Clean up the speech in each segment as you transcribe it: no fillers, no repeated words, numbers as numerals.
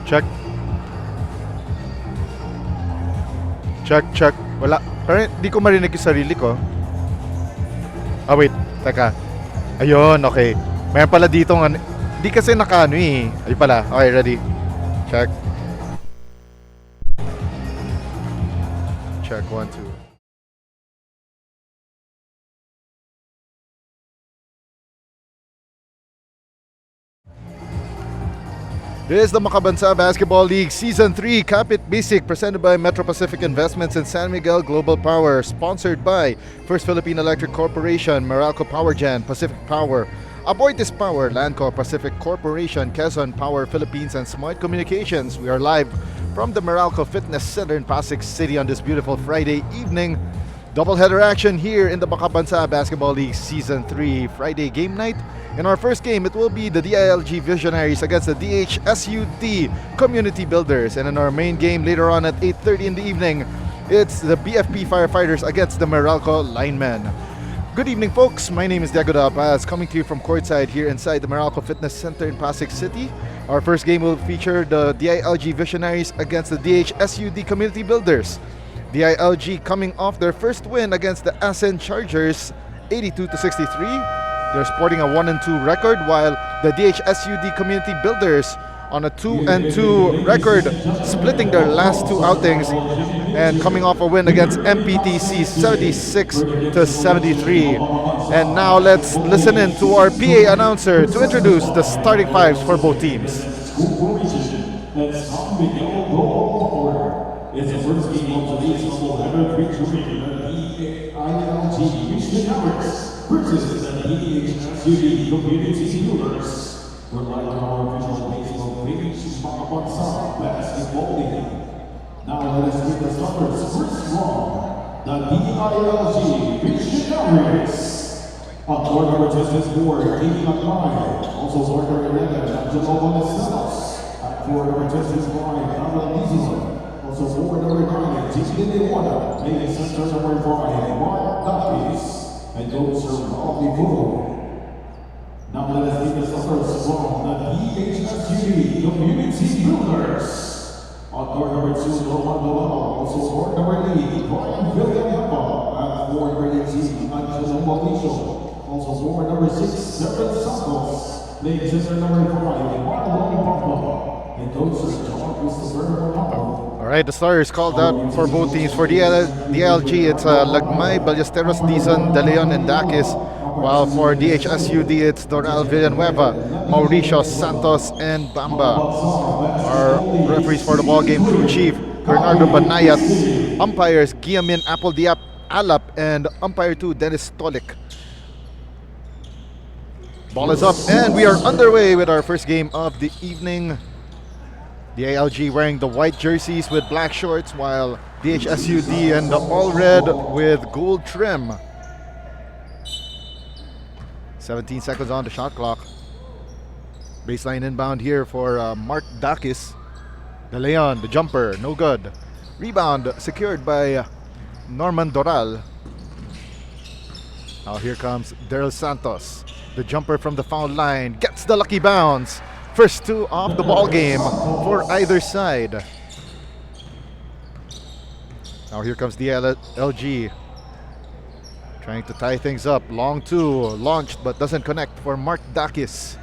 Check. Check. Wala. Parang di ko marinig yung sarili ko. Wait. Teka. Ayun, okay. Mayroon pala dito nga. Di kasi nakaano eh. Ayun pala. Okay, ready. Check. Check, 1, 2. This is the Makabansa Basketball League Season 3 Kapit Basic presented by Metro Pacific Investments and San Miguel Global Power, sponsored by First Philippine Electric Corporation, Meralco Powergen, Pacific Power, Aboitiz Power, Landco Pacific Corporation, Quezon Power Philippines, and Smart Communications. We are live from the Meralco Fitness Center in Pasig City on this beautiful Friday evening. Doubleheader action here in the Makabansa Basketball League Season 3 Friday game night. In our first game, it will be the DILG Visionaries against the DHSUD Community Builders. And in our main game later on at 8:30 in the evening, it's the BFP Firefighters against the Meralco Linemen. Good evening, folks. My name is Diego Paz, coming to you from courtside here inside the Meralco Fitness Center in Pasig City. Our first game will feature the DILG Visionaries against the DHSUD Community Builders. DILG coming off their first win against the Asen Chargers, 82-63. They're sporting a 1-2 record, while the DHSUD Community Builders on a 2-2 record, splitting their last two outings and coming off a win against MPTC 76-73. And now let's listen in to our PA announcer to introduce the starting fives for both teams. It's the first game of today's doubleheader featuring the DILG Visionaries versus the DHSUD Community Builders. We're live on our official baseball page, Makabansa Basketball League. Now let us meet the starters. First from the DILG Visionaries. On court number 10 is board, 89. Also court number 11, Angelo Bonestanos. At court number 10 is Brian Avalizzo. Also forward number 9, J.D. Wada, making center number 5, Mark Dapis, and those are Bobby Bull. Now let us meet the starters from the DHSUD Community Builders. On court number 2, Roman Bilal. Also court number 8, Brian Villanueva. At forward number 18, Angelo Malicio. Also forward number 6, Seven Santos. Making center number 5, Marlon Papa. And those are John Christopher Papa. Alright, the starters called out for both teams. For DLG, it's Lagmay, Ballesteros, Dizon, De Leon, and Dakis. While for DHSUD, it's Doral Villanueva, Mauricio, Santos, and Bamba. Our referees for the ball game, crew chief Bernardo Banayat, umpires Guillamin Apple-Diap Alap, and umpire 2 Dennis Stolik. Ball is up, and we are underway with our first game of the evening. DILG wearing the white jerseys with black shorts, while DHSUD and the all red with gold trim. 17 seconds on the shot clock. Baseline inbound here for Mark Dakis. De Leon, the jumper, no good. Rebound secured by Norman Doral. Now here comes Daryl Santos. The jumper from the foul line gets the lucky bounce. First two off the ball game for either side. Now here comes the LG. Trying to tie things up. Long two, launched but doesn't connect for Mark Dakis.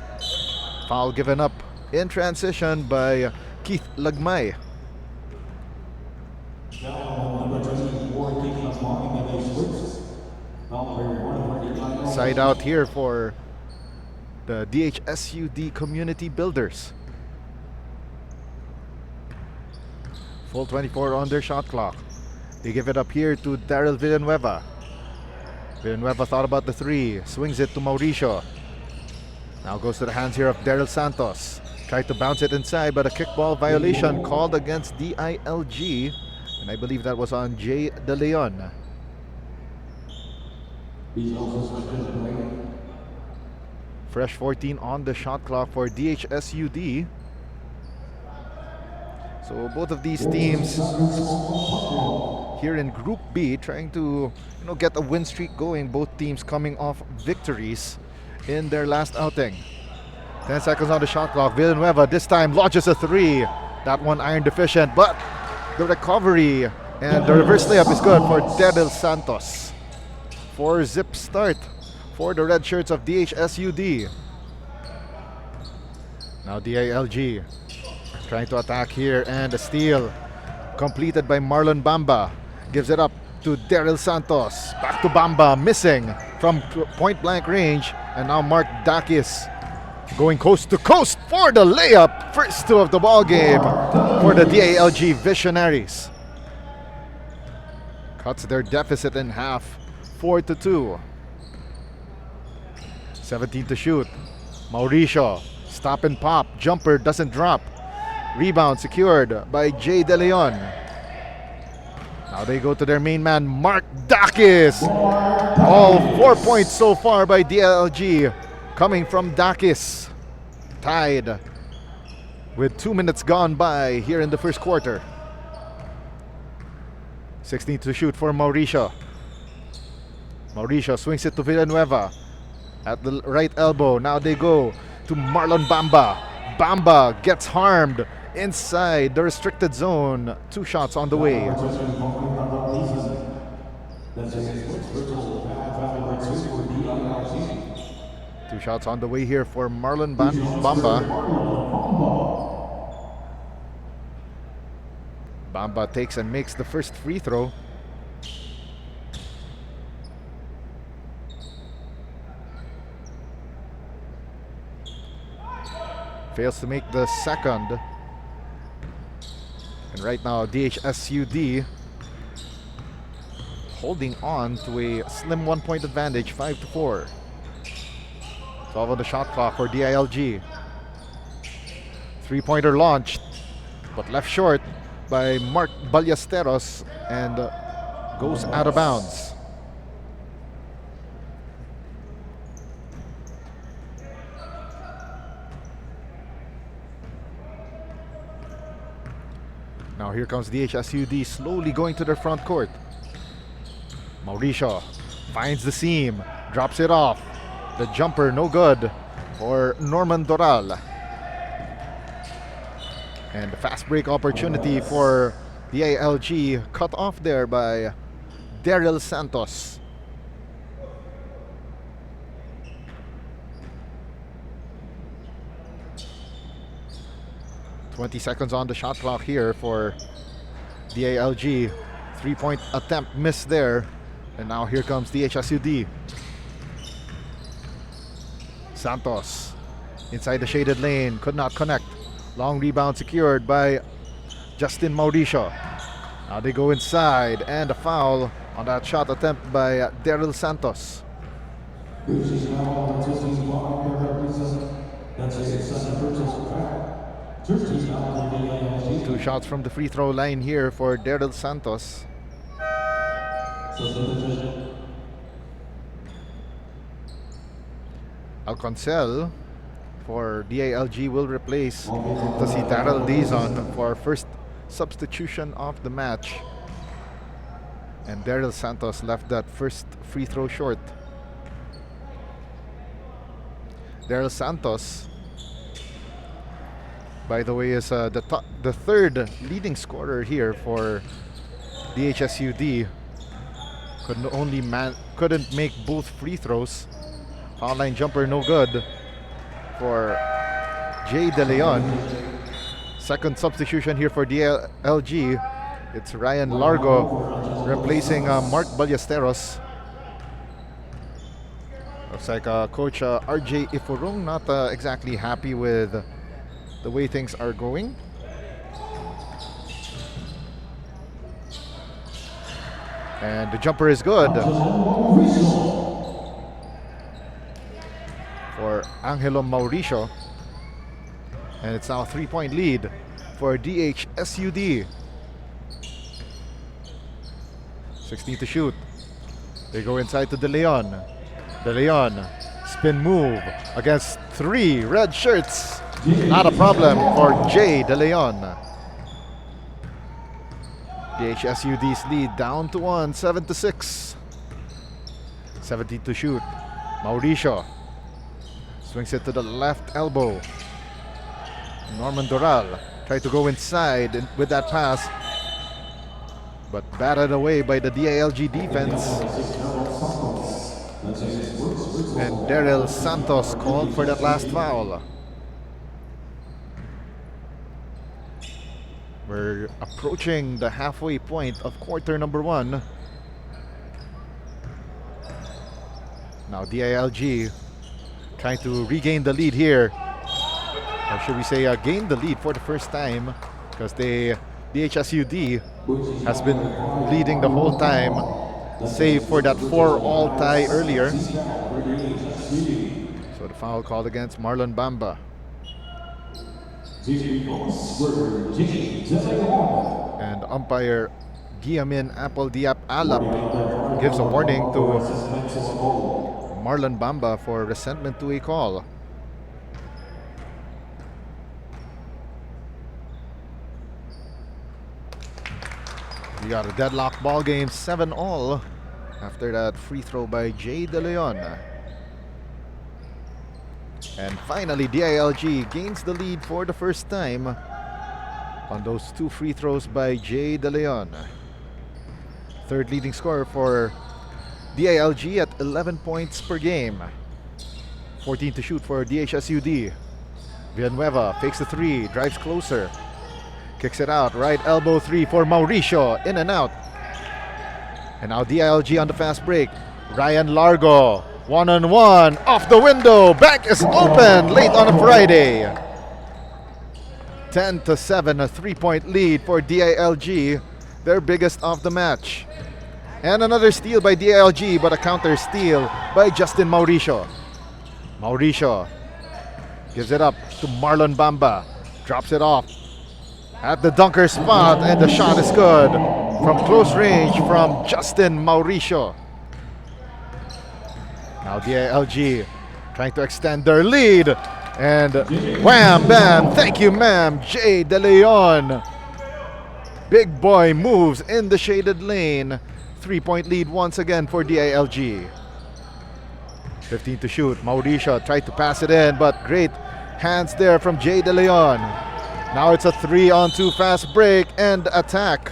Foul given up in transition by Keith Lagmay. Side out here for the DHSUD Community Builders. Full 24 on their shot clock. They give it up here to Daryl Villanueva. Villanueva thought about the three, swings it to Mauricio. Now goes to the hands here of Daryl Santos. Tried to bounce it inside, but a kickball violation called against DILG. And I believe that was on J. De Leon. Fresh 14 on the shot clock for DHSUD. So both of these teams here in Group B trying to get a win streak going. Both teams coming off victories in their last outing. 10 seconds on the shot clock. Villanueva this time launches a three. That one iron deficient, but the recovery and the reverse layup is good for Daryl Santos. 4-zip start for the red shirts of DHSUD. Now DILG trying to attack here, and a steal completed by Marlon Bamba. Gives it up to Daryl Santos. Back to Bamba, missing from point blank range. And now Mark Dakis going coast to coast for the layup. First two of the ball game for the DILG Visionaries. Cuts their deficit in half, 4-2. 17 to shoot. Mauricio, stop and pop. Jumper doesn't drop. Rebound secured by Jay De Leon. Now they go to their main man, Mark Dakis. All 4 points so far by DLG coming from Dakis. Tied with 2 minutes gone by here in the first quarter. 16 to shoot for Mauricio. Mauricio swings it to Villanueva at the right elbow. Now they go to Marlon Bamba. Bamba gets harmed inside the restricted zone. 2 shots on the way. 2 shots on the way here for Marlon Bamba. Bamba takes and makes the first free throw. Fails to make the second. And right now, DHSUD holding on to a slim 1-point advantage, 5-4. 12 on the shot clock for DILG. 3-pointer launched, but left short by Mark Ballesteros and goes out of bounds. Now here comes DHSUD slowly going to their front court. Mauricio finds the seam, drops it off. The jumper no good for Norman Doral. And the fast break opportunity for DILG cut off there by Daryl Santos. "20 seconds on the shot clock here for DILG. 3-point attempt missed there. And now here comes DHSUD. Santos inside the shaded lane, could not connect. Long rebound secured by Justin Mauricio. Now they go inside, and a foul on that shot attempt by Daryl Santos. 2 shots from the free throw line here for Daryl Santos. Alconcel for DILG will replace Daryl Dizon for first substitution of the match. And Daryl Santos left that first free throw short. Daryl Santos, by the way, is the third leading scorer here for DHSUD. Couldn't make both free throws. Foul line jumper no good for Jay De Leon. Second substitution here for DLG. It's Ryan Largo replacing Mark Ballesteros. Looks like Coach RJ Ifurong not exactly happy with the way things are going. And the jumper is good for Angelo Mauricio. And it's now a 3-point lead for DHSUD. 16 to shoot. They go inside to De Leon. De Leon, spin move against 3 red shirts. Not a problem for Jay De Leon. DHSUD's lead down to 1, 7-6. 17 to shoot. Mauricio swings it to the left elbow. Norman Doral Tried to go inside with that pass, but batted away by the DILG defense. And Daryl Santos called for that last foul. We're approaching the halfway point of quarter number 1. Now DILG trying to regain the lead here. Or should we say gain the lead for the first time, because DHSUD has been leading the whole time, save for that 4-all tie earlier. So the foul called against Marlon Bamba. And umpire Giamin Apple Diap Alap gives a warning to Marlon Bamba for resentment to a call. We got a deadlock ball game, 7-all after that free throw by Jay De Leon. And finally, DILG gains the lead for the first time on those 2 free throws by Jay De Leon. Third leading scorer for DILG at 11 points per game. 14 to shoot for DHSUD. Villanueva fakes the 3, drives closer. Kicks it out, right elbow 3 for Mauricio, in and out. And now DILG on the fast break. Ryan Largo, one-on-one, off the window, back is open late on a Friday. 10-7, a 3-point lead for DILG, their biggest of the match. And another steal by DILG, but a counter steal by Justin Mauricio. Mauricio gives it up to Marlon Bamba, drops it off at the dunker spot, and the shot is good from close range from Justin Mauricio. Now DILG trying to extend their lead, and wham bam, thank you ma'am, Jay De Leon. Big boy moves in the shaded lane. 3-point lead once again for DILG. 15 to shoot. Mauricio tried to pass it in, but great hands there from Jay De Leon. Now it's a 3-on-2 fast break and attack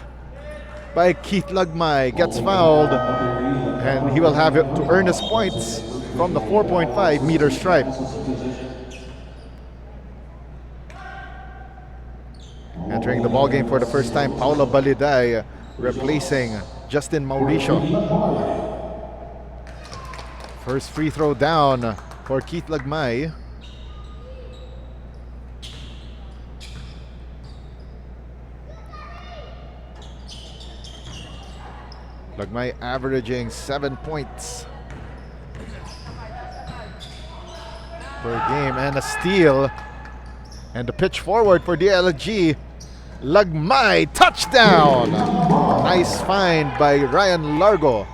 by Keith Lagmay. Gets fouled, and he will have it to earn his points from the 4.5 meter stripe. Entering the ballgame for the first time, Paulo Baliday replacing Justin Mauricio. First free throw down for Keith Lagmay. Lagmay averaging 7 points per game, and a steal. And the pitch forward for DILG. Lagmay, touchdown! Nice find by Ryan Largo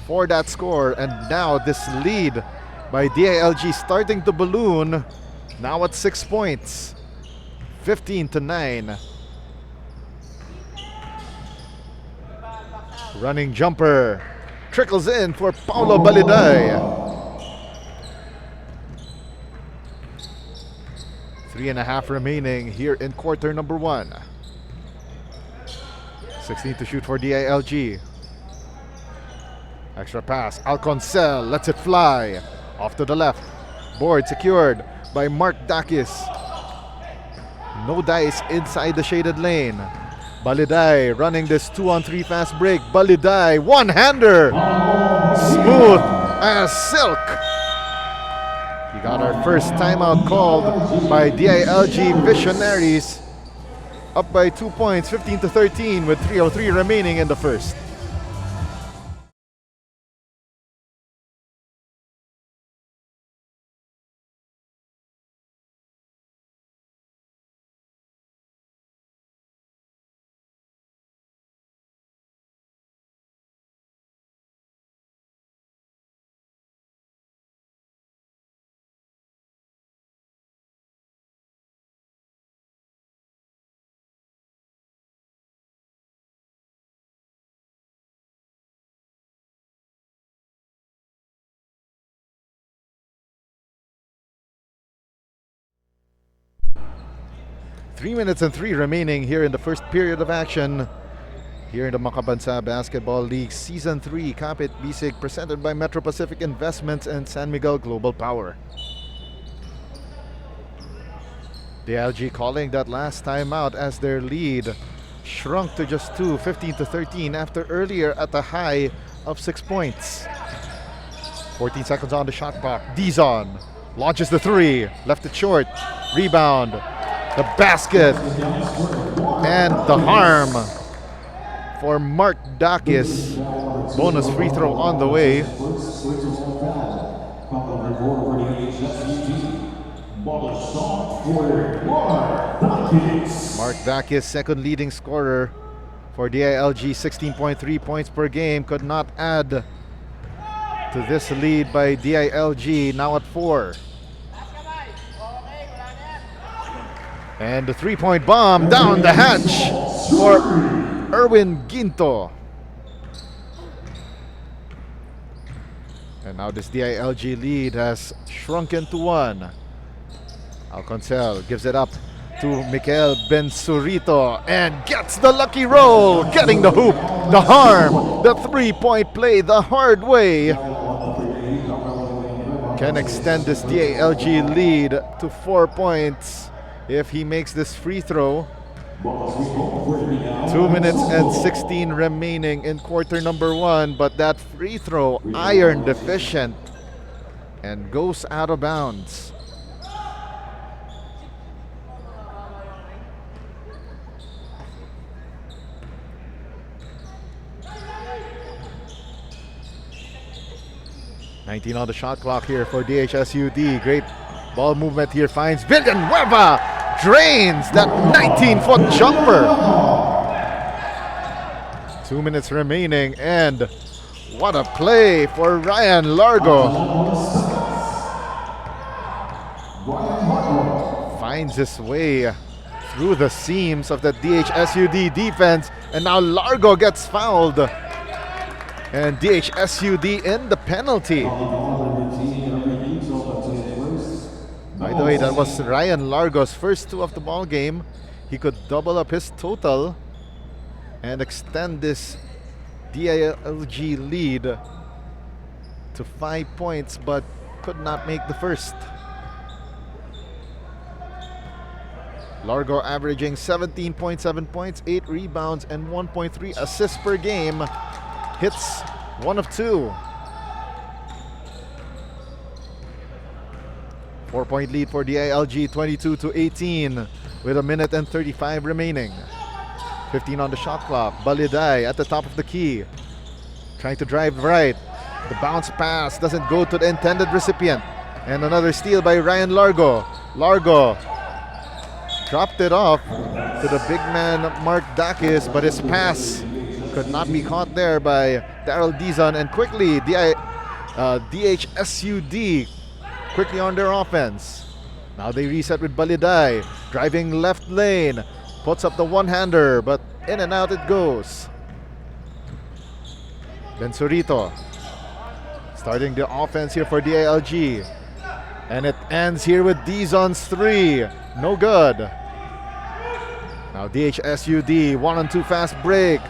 for that score. And now this lead by DILG starting to balloon. Now at 6 points. 15-9. Running jumper trickles in for Paulo Baliday. 3.5 remaining here in quarter number 1. 16 to shoot for DILG. Extra pass. Alconcel lets it fly. Off to the left. Board secured by Mark Dakis. No dice inside the shaded lane. Baliday running this 2-on-3 fast break. Baliday, one-hander. Smooth as silk. We got our first timeout called by DILG Visionaries. Up by 2 points, 15-13 with 3:03 remaining in the first. 3 minutes and 3 remaining here in the first period of action here in the Makabansa Basketball League Season 3 Kapit Bisig, presented by Metro Pacific Investments and San Miguel Global Power. DILG calling that last time out as their lead shrunk to just 2, 15-13 after earlier at a high of 6 points. 14 seconds on the shot clock. Dizon launches the three, left it short. Rebound, the basket, and the harm for Mark Dakis. Bonus free throw on the way. Mark Dakis, second leading scorer for DILG, 16.3 points per game, could not add to this lead by DILG, now at 4. And the three-point bomb down the hatch for Erwin Ginto. And now this DILG lead has shrunken to 1. Alconcel gives it up to Mikel Bensurito and gets the lucky roll, getting the hoop, the harm, the three-point play the hard way. Can extend this DILG lead to 4 points if he makes this free throw. 2 minutes and 16 remaining in quarter number 1, but that free throw iron deficient and goes out of bounds. $19 on the shot clock here for DHSUD. Great ball movement here, finds Villanueva, drains that 19-foot jumper. 2 minutes remaining, and what a play for Ryan Largo. Finds his way through the seams of the DHSUD defense, and now Largo gets fouled. And DHSUD in the penalty. By the way, that was Ryan Largo's first 2 of the ball game. He could double up his total and extend this DILG lead to 5 points, but could not make the first. Largo averaging 17.7 points, 8 rebounds, and 1.3 assists per game. Hits 1 of 2. 4-point lead for DILG, 22-18 with 1 minute and 35 remaining. 15 on the shot clock. Baliday at the top of the key, trying to drive right. The bounce pass doesn't go to the intended recipient. And another steal by Ryan Largo. Largo dropped it off to the big man Mark Dakis, but his pass could not be caught there by Daryl Dizon. And quickly, DHSUD quickly on their offense. Now they reset with Baliday, driving left lane, puts up the one-hander, but in and out it goes. Bensurito starting the offense here for DILG. And it ends here with Dizon's 3. No good. Now DHSUD, 1-on-2 fast break.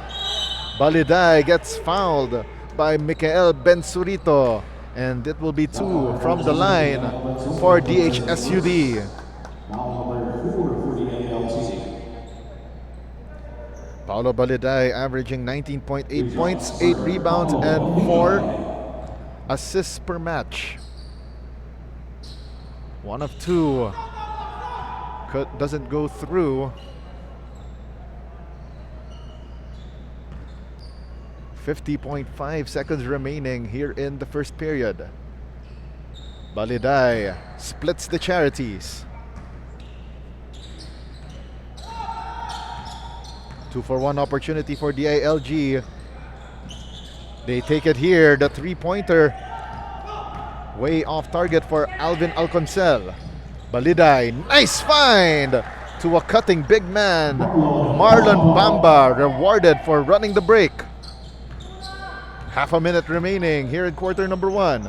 Baliday gets fouled by Mikael Bensurito, and it will be 2 from the line for DHSUD. Paolo Baliday averaging 19.8 points, 8 rebounds, and 4 assists per match. 1 of 2 doesn't go through. 50.5 seconds remaining here in the first period. Baliday splits the charities. 2-for-1 opportunity for DILG. They take it here. The three-pointer way off target for Alvin Alconcel. Baliday, nice find to a cutting big man. Marlon Bamba rewarded for running the break. Half a minute remaining here in quarter number 1.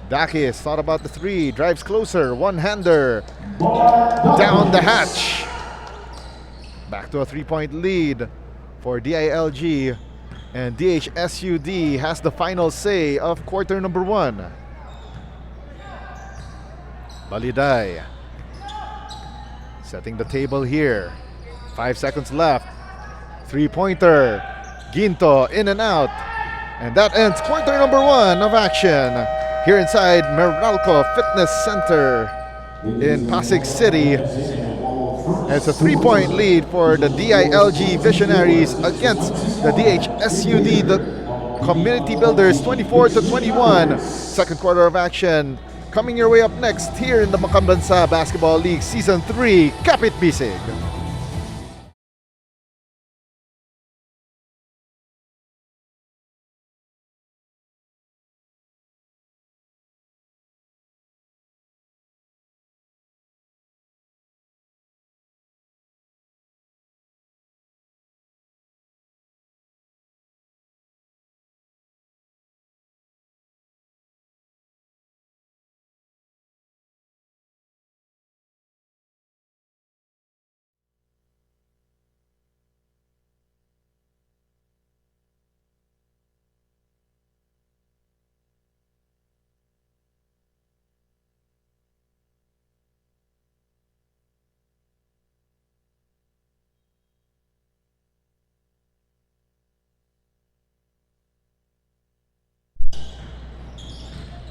Dakis thought about the 3, drives closer, one-hander, down the hatch. to a 3-point lead for DILG, and DHSUD has the final say of quarter number 1. Baliday setting the table here. 5 seconds left. 3-pointer. Ginto in and out. And that ends quarter number 1 of action here inside Meralco Fitness Center in Pasig City. It's a 3-point lead for the DILG Visionaries against the DHSUD, the Community Builders, 24-21. Second quarter of action coming your way up next here in the Makambansa Basketball League Season 3, Kapit Bisig.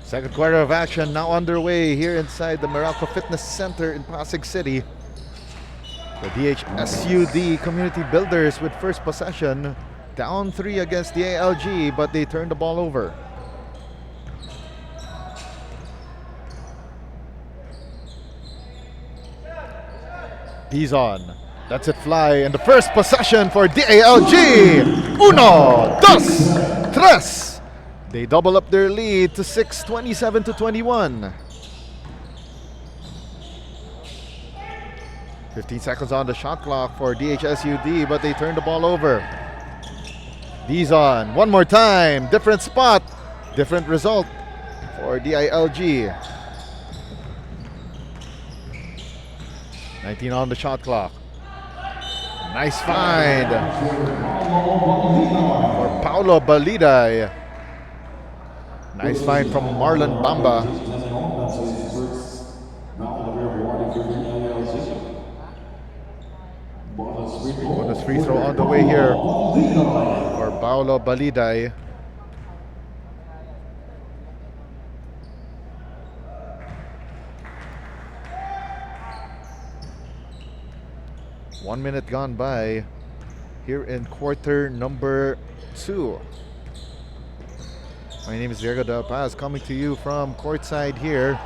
Second quarter of action now underway here inside the Meralco Fitness Center in Pasig City. The DHSUD Community Builders with first possession, down 3 against the ALG, but they turned the ball over. Dizon lets it fly, and the first possession for DALG. 1, 2, 3. They double up their lead to 6, 27-21. 15 seconds on the shot clock for DHSUD, but they turn the ball over. Dizon, one more time, different spot, different result for DILG. 19 on the shot clock. Nice find for Paulo Baliday. Nice find from Marlon Bamba. Bonus free throw on the way here for Paulo Baliday. One minute gone by here in quarter number 2. My name is Diego Del Paz, coming to you from courtside here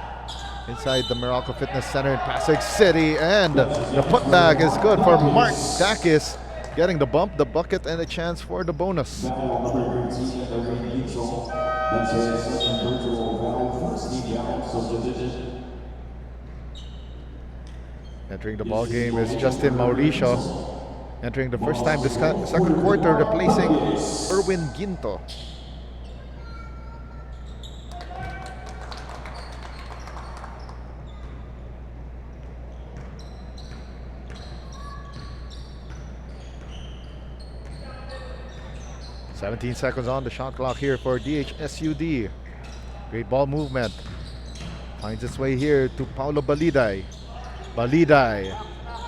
inside the Meralco Fitness Center in Pasig City. And the putback is good for Mark Dakis, getting the bump, the bucket, and a chance for the bonus. Entering the ball game is Justin Mauricio, entering the first time this second quarter, replacing Erwin Ginto. "17 seconds on the shot clock here for DHSUD. Great ball movement. Finds its way here to Paulo Baliday. Baliday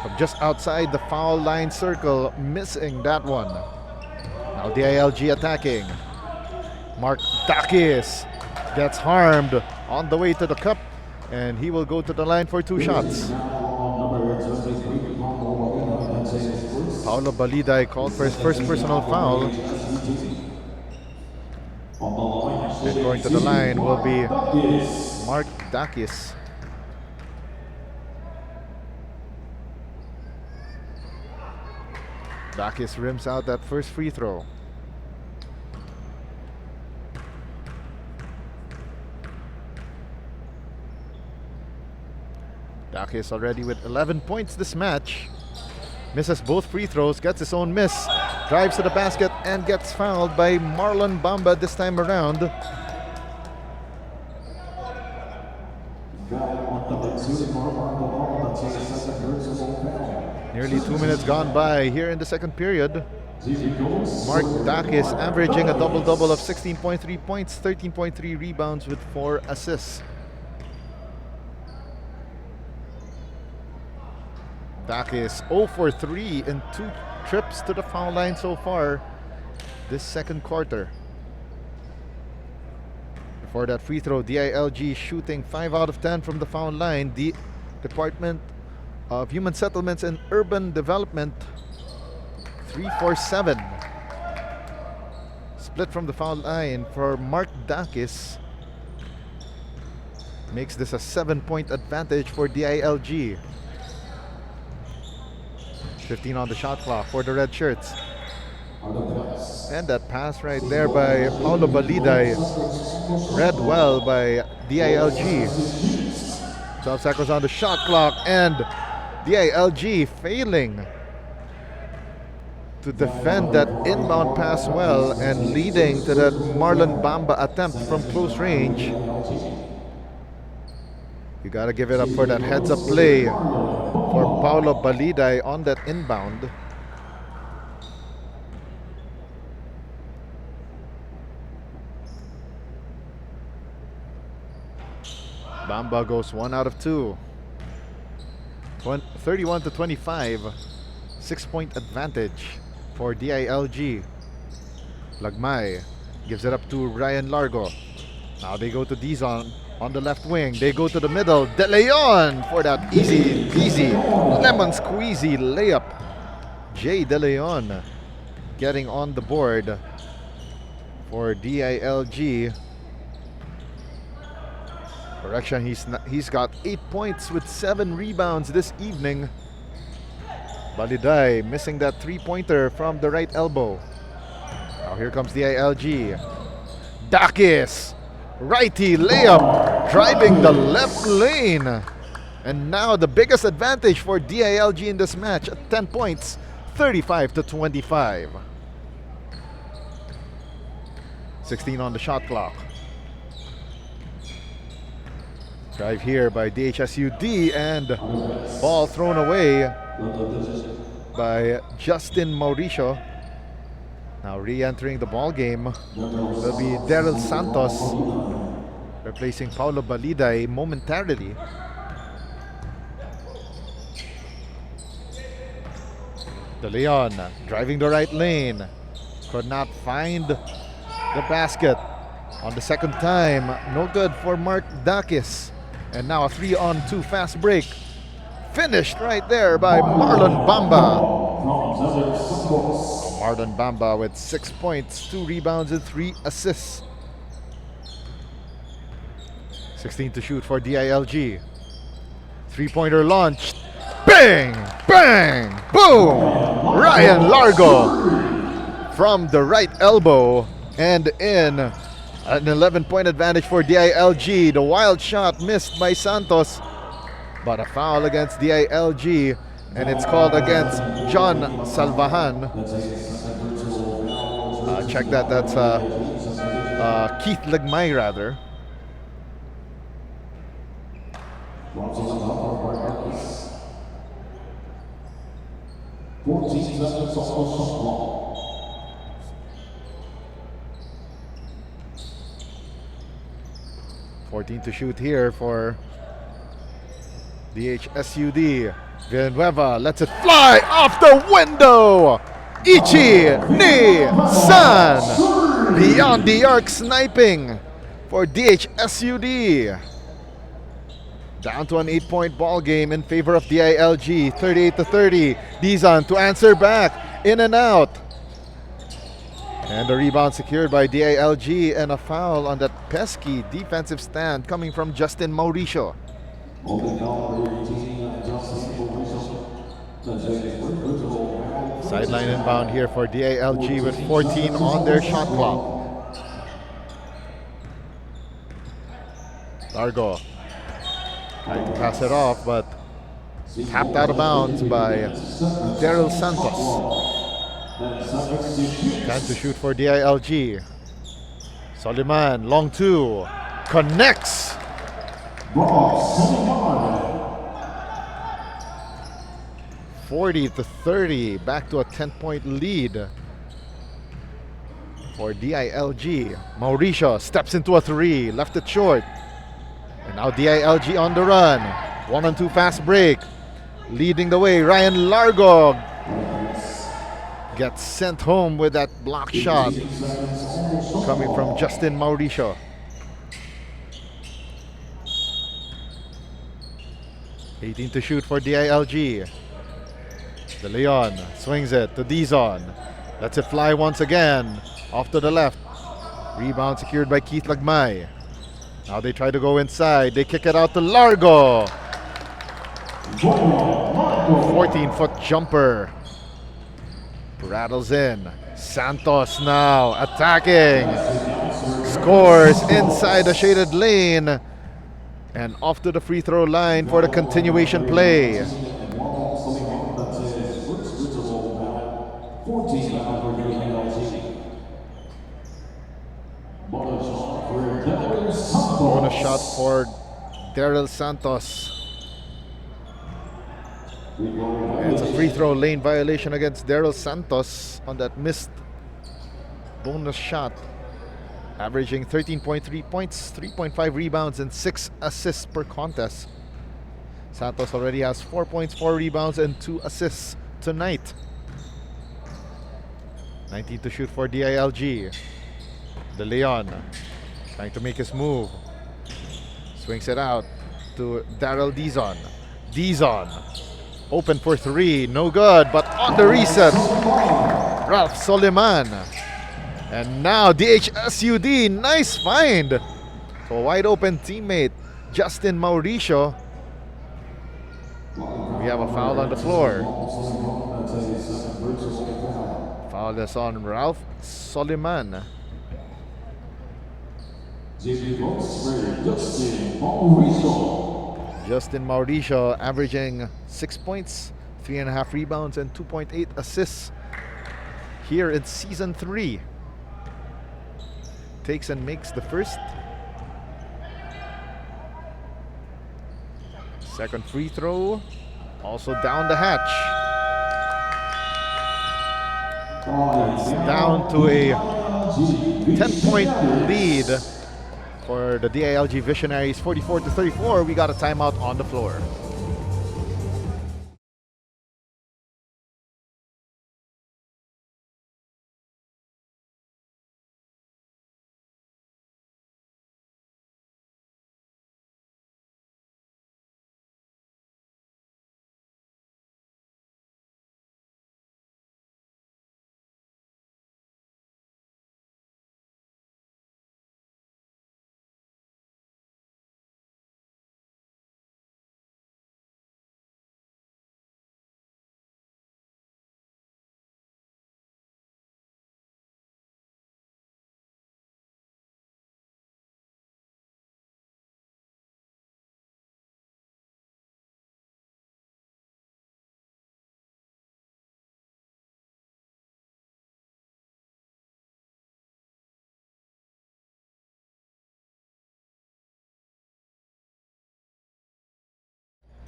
from just outside the foul line circle, missing that one. Now DILG attacking. Mark Dakis gets harmed on the way to the cup, and he will go to the line for 2 shots. Paulo Baliday called for his first personal foul. And going to the line will be Mark Dakis. Dakis rims out that first free throw. Dakis already with 11 points this match. Misses both free throws, gets his own miss, drives to the basket, and gets fouled by Marlon Bamba this time around. Nearly 2 minutes gone by here in the second period. Mark Dakis averaging a double-double of 16.3 points, 13.3 rebounds with 4 assists. Dakis 0 for 3 in 2 trips to the foul line so far this second quarter. Before that free throw, DILG shooting 5 out of 10 from the foul line. The Department of Human Settlements and Urban Development 3 for 7. Split from the foul line for Mark Dakis. Makes this a 7-point advantage for DILG. 15 on the shot clock for the red shirts. And that pass right there by Paulo Baliday, read well by DILG. 12 seconds on the shot clock, and DILG failing to defend that inbound pass well and leading to that Marlon Bamba attempt from close range. You gotta give it up for that heads-up play for Paulo Baliday on that inbound. Bamba goes 1 out of 2. 31 to 25. 6-point advantage for DILG. Lagmay gives it up to Ryan Largo. Now they go to Dizon on the left wing. They go to the middle. De Leon for that easy peasy lemon squeezy layup. Jay De Leon getting on the board for DILG. Correction, he's got 8 points with 7 rebounds this evening. Baliday missing that 3-pointer from the right elbow. Now here comes DILG. Dakis, righty layup, driving the left lane. And now the biggest advantage for DILG in this match at 10 points, 35 to 25. 16 on the shot clock. Drive here by DHSUD, and ball thrown away by Justin Mauricio. Now re-entering the ball game will be Daryl Santos, replacing Paulo Baliday momentarily. De Leon driving the right lane, could not find the basket on the second time. No good for Mark Dakis. And now a 3-on-2 fast break. Finished right there by Marlon Bamba. Marlon Bamba with 6 points, 2 rebounds, and 3 assists. 16 to shoot for DILG. 3-pointer launched. Bang! Bang! Boom! Ryan Largo from the right elbow and in. An 11-point advantage for DILG. The wild shot missed by Santos, but a foul against DILG, and it's called against John Salvahan. Check that. That's Keith Lagmay, rather. $14 to shoot here for DHSUD. Villanueva lets it fly off the window. Ichi Ni San beyond the arc sniping for DHSUD. Down to an 8-point ball game in favor of DILG, 38 to 30. Dizon to answer back, in and out. And the rebound secured by DILG, and a foul on that pesky defensive stand coming from Justin Mauricio. Sideline inbound here for DILG with 14 on their shot clock. Largo trying to pass it off, but tapped out of bounds by Daryl Santos. Time to shoot for DILG. Soliman, long 2, connects. 40-30, back to a 10-point lead for DILG. Mauricio steps into a 3, left it short. And now DILG on the run. 1-on-2 fast break. Leading the way, Ryan Largo gets sent home with that block shot coming from Justin Mauricio. $18 to shoot for DILG. De Leon swings it to Dizon. Lets it fly once again. Off to the left. Rebound secured by Keith Lagmay. Now they try to go inside. They kick it out to Largo. 14-foot jumper. Rattles in. Santos now attacking. Scores inside the shaded lane. And off to the free throw line for the continuation play. Bonus shot for Daryl Santos. And it's a free throw lane violation against Daryl Santos on that missed bonus shot. Averaging 13.3 points, 3.5 rebounds, and 6 assists per contest. Santos already has 4 points, 4 rebounds, and 2 assists tonight. 19 to shoot for DILG. De Leon trying to make his move. Swings it out to Daryl Dizon. Dizon open for 3, no good, but on the reset, Ralph Soliman. And now DHSUD, nice find. So a wide open teammate, Justin Mauricio. We have a foul on the floor. Foul is on Ralph Soliman. Justin Mauricio averaging 6 points, 3.5 rebounds, and 2.8 assists here in Season 3. Takes and makes the first. Second free throw, also down the hatch. It's down to a 10-point lead for the DILG Visionaries, 44-34. We got a timeout on the floor.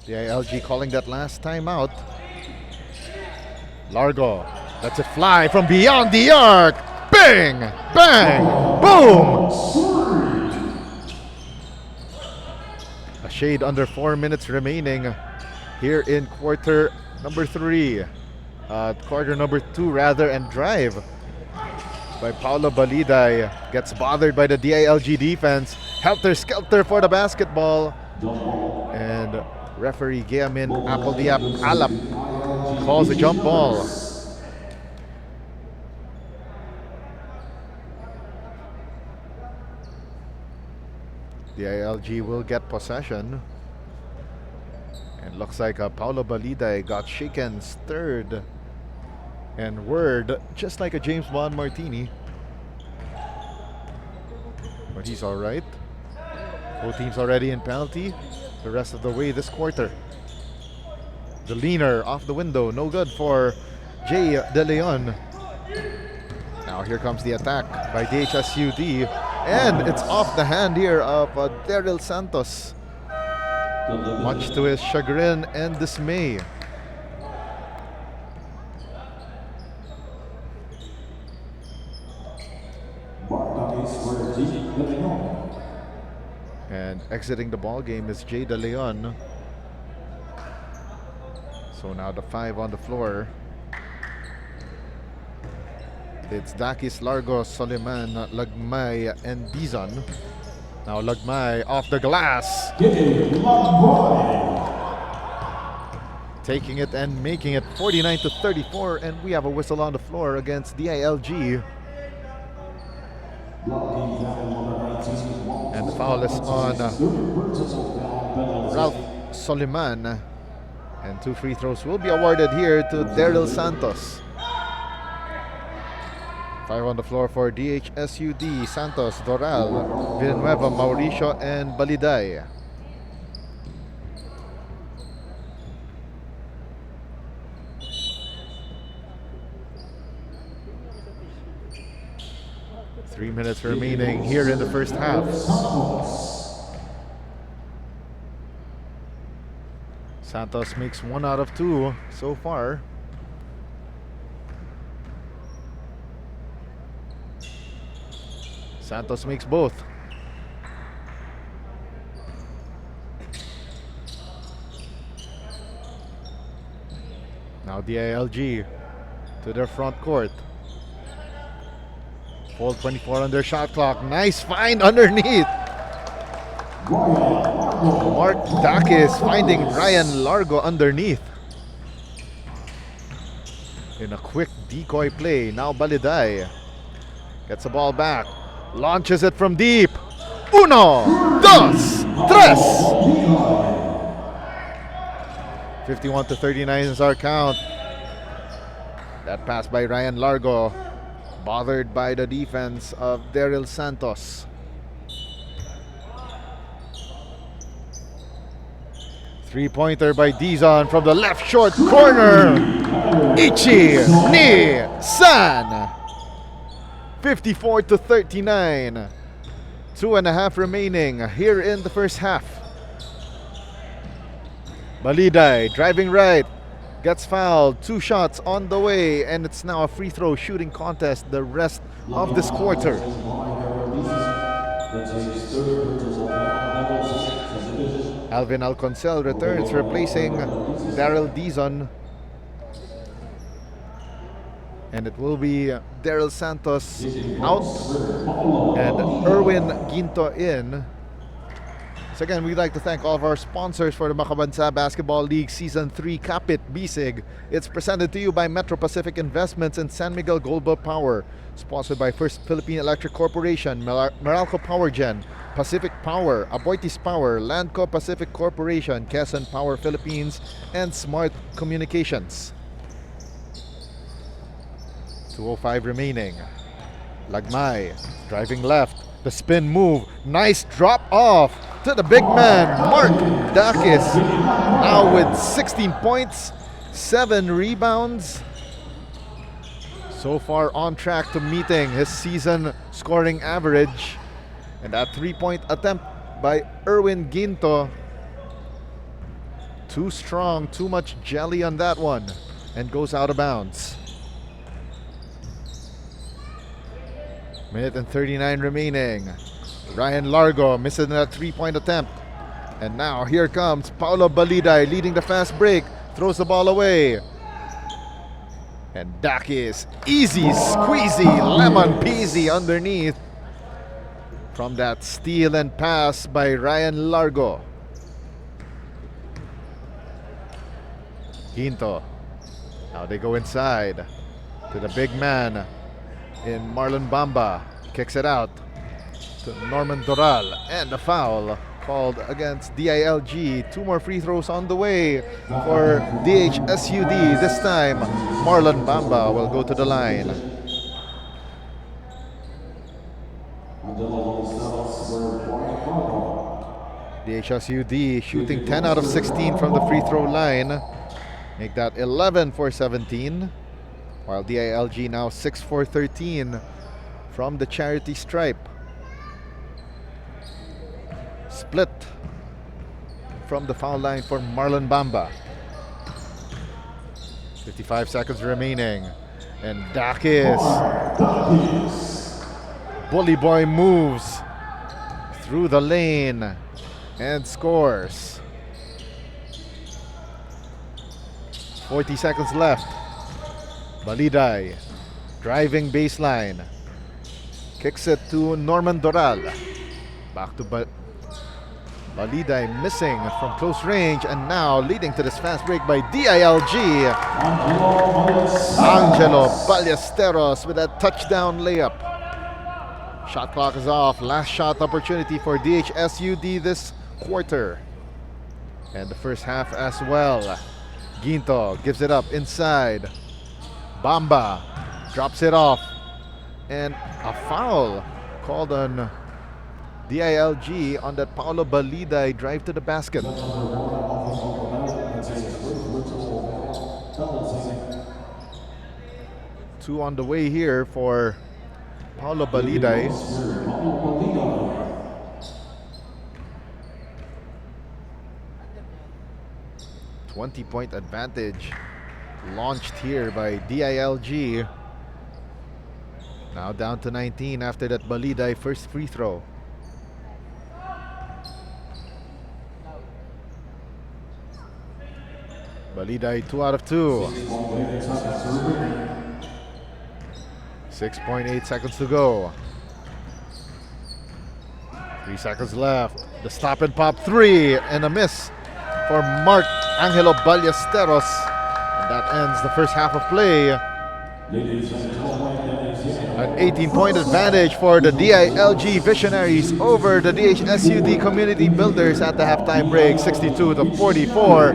DILG calling that last timeout. Largo lets it fly from beyond the arc. Bang! Bang! Boom! A shade under 4 minutes remaining here in quarter number 2 rather, and drive by Paulo Baliday gets bothered by the DILG defense. Helter-skelter for the basketball. And referee Giamin Apoldiap Alap calls a jump ball. DILG will get possession. And looks like Paulo Baliday got shaken, stirred, and whirred just like a James Bond martini. But he's alright. Both teams already in penalty the rest of the way this quarter. The leaner off the window, no good for Jay De Leon. Now here comes the attack by DHSUD, and it's off the hand here of Daryl Santos, much to his chagrin and dismay. And exiting the ball game is Jay De Leon. So now the 5 on the floor. It's Dakis, Largo, Soliman, Lagmay, and Dizon. Now Lagmay off the glass. Taking it and making it 49-34, and we have a whistle on the floor against DILG. And the foul is on Ralph Soliman. And 2 free throws will be awarded here to Daryl Santos. 5 on the floor for DHSUD, Santos, Doral, Villanueva, Mauricio, and Baliday. Three minutes remaining here in the first half. Santos makes 1 out of 2 so far. Santos makes both. Now DILG to their front court. Full 24 on their shot clock. Nice find underneath. Mark Dakis finding Ryan Largo underneath. In a quick decoy play. Now Baliday gets the ball back. Launches it from deep. 1, 2, 3. 51-39 is our count. That pass by Ryan Largo, bothered by the defense of Daryl Santos. Three-pointer by Dizon from the left short corner. Ichi Ni-san. 54-39. 2.5 remaining here in the first half. Baliday driving right, gets fouled. 2 shots on the way, and it's now a free throw shooting contest the rest of this quarter. Alvin Alconcel returns, replacing Daryl Dizon. And it will be Daryl Santos out and Erwin Ginto in. So again, we'd like to thank all of our sponsors for the Makabansa Basketball League Season 3 Kapit Bisig. It's presented to you by Metro Pacific Investments and San Miguel Global Power. Sponsored by First Philippine Electric Corporation, Meralco Power Gen, Pacific Power, Aboitiz Power, Landco Pacific Corporation, Quezon Power Philippines, and Smart Communications. 2:05 remaining. Lagmay driving left. The spin move. Nice drop off to the big man, Mark Dakis. Now with 16 points, 7 rebounds. So far on track to meeting his season scoring average. And that 3-point attempt by Erwin Ginto. Too strong, too much jelly on that one. And goes out of bounds. Minute and 39 remaining. Ryan Largo missing that 3-point attempt. And now here comes Paulo Baliday leading the fast break. Throws the ball away. And Dakis, easy squeezy, lemon peasy underneath. From that steal and pass by Ryan Largo. Ginto. Now they go inside to the big man in Marlon Bamba. Kicks it out to Norman Doral, and the foul called against DILG. 2 more free throws on the way for DHSUD. This time Marlon Bamba will go to the line. DHSUD shooting 10 out of 16 from the free throw line. Make that 11 for 17. While DILG now 6 for 13 from the charity stripe. Split from the foul line for Marlon Bamba. 55 seconds remaining. And Dakis Bully Boy moves through the lane and scores. 40 seconds left. Baliday driving baseline. Kicks it to Norman Doral. Back to Baliday, missing from close range, and now leading to this fast break by DILG. Angelo Ballesteros with a touchdown layup. Shot clock is off. Last shot opportunity for DHSUD this quarter. And the first half as well. Ginto gives it up inside. Bamba drops it off. And a foul called on DILG on that Paolo Baliday drive to the basket. 2 on the way here for Paolo Baliday. 20-point advantage launched here by DILG. Now down to 19 after that Baliday first free throw. Baliday 2 out of 2. 6.8 seconds to go. 3 seconds left. The stop and pop 3 and a miss for Mark Angelo Ballesteros. And that ends the first half of play. An 18-point advantage for the DILG Visionaries over the DHSUD Community Builders at the halftime break, 62-44.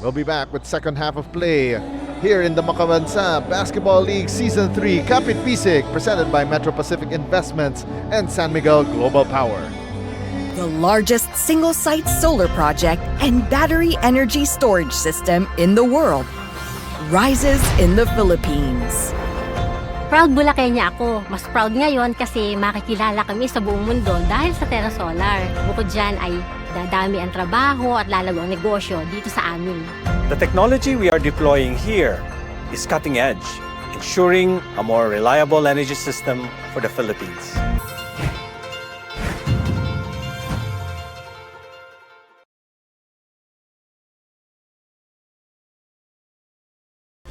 We'll be back with second half of play here in the Makabansa Basketball League Season 3 Kapit Pisig, presented by Metro Pacific Investments and San Miguel Global Power. The largest single-site solar project and battery energy storage system in the world rises in the Philippines. Proud Bulakenyo ako. Mas proud ngayon kasi makikilala kami sa buong mundo dahil sa Terra Solar. Bukod dyan ay dadami ang trabaho at lalago ang negosyo dito sa amin. The technology we are deploying here is cutting edge, ensuring a more reliable energy system for the Philippines.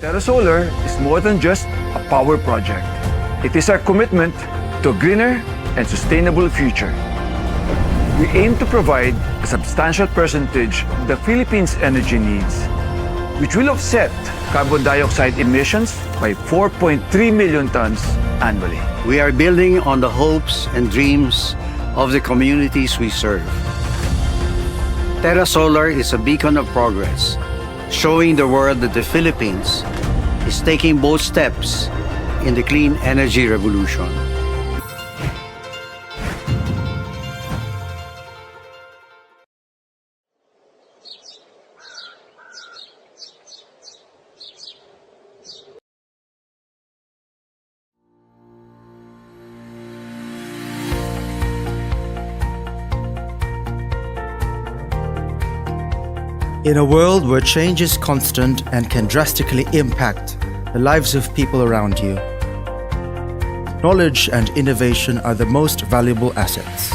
Terra Solar is more than just a power project. It is our commitment to a greener and sustainable future. We aim to provide a substantial percentage of the Philippines' energy needs, which will offset carbon dioxide emissions by 4.3 million tons annually. We are building on the hopes and dreams of the communities we serve. Terra Solar is a beacon of progress, showing the world that the Philippines is taking bold steps in the clean energy revolution. In a world where change is constant and can drastically impact the lives of people around you, knowledge and innovation are the most valuable assets.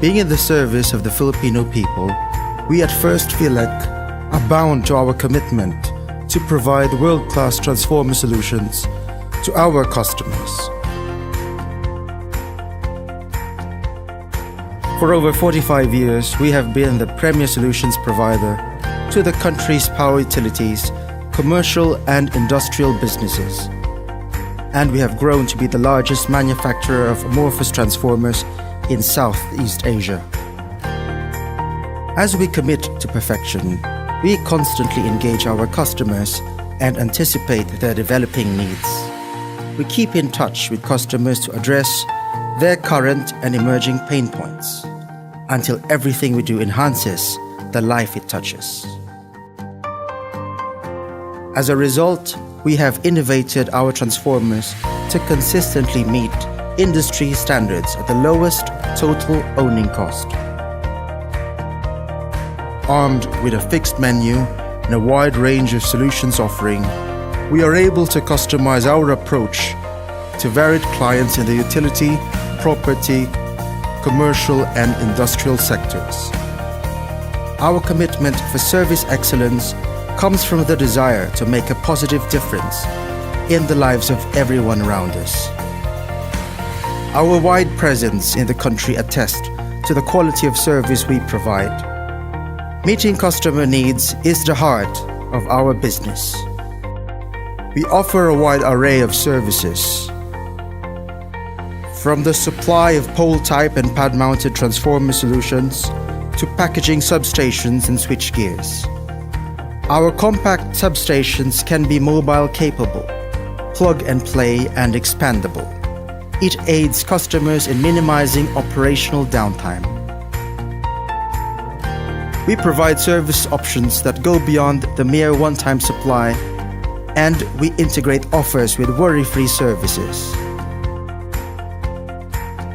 Being in the service of the Filipino people, we at first feel like are bound to our commitment to provide world-class transformer solutions to our customers. For over 45 years, we have been the premier solutions provider to the country's power utilities, commercial and industrial businesses. And we have grown to be the largest manufacturer of amorphous transformers in Southeast Asia. As we commit to perfection, we constantly engage our customers and anticipate their developing needs. We keep in touch with customers to address their current and emerging pain points, until everything we do enhances the life it touches. As a result, we have innovated our transformers to consistently meet industry standards at the lowest total owning cost. Armed with a fixed menu and a wide range of solutions offering, we are able to customize our approach to varied clients in the utility, property, commercial and industrial sectors. Our commitment for service excellence comes from the desire to make a positive difference in the lives of everyone around us. Our wide presence in the country attests to the quality of service we provide. Meeting customer needs is the heart of our business. We offer a wide array of services, from the supply of pole-type and pad-mounted transformer solutions to packaging substations and switchgears. Our compact substations can be mobile capable, plug and play and expandable. It aids customers in minimizing operational downtime. We provide service options that go beyond the mere one-time supply, and we integrate offers with worry-free services.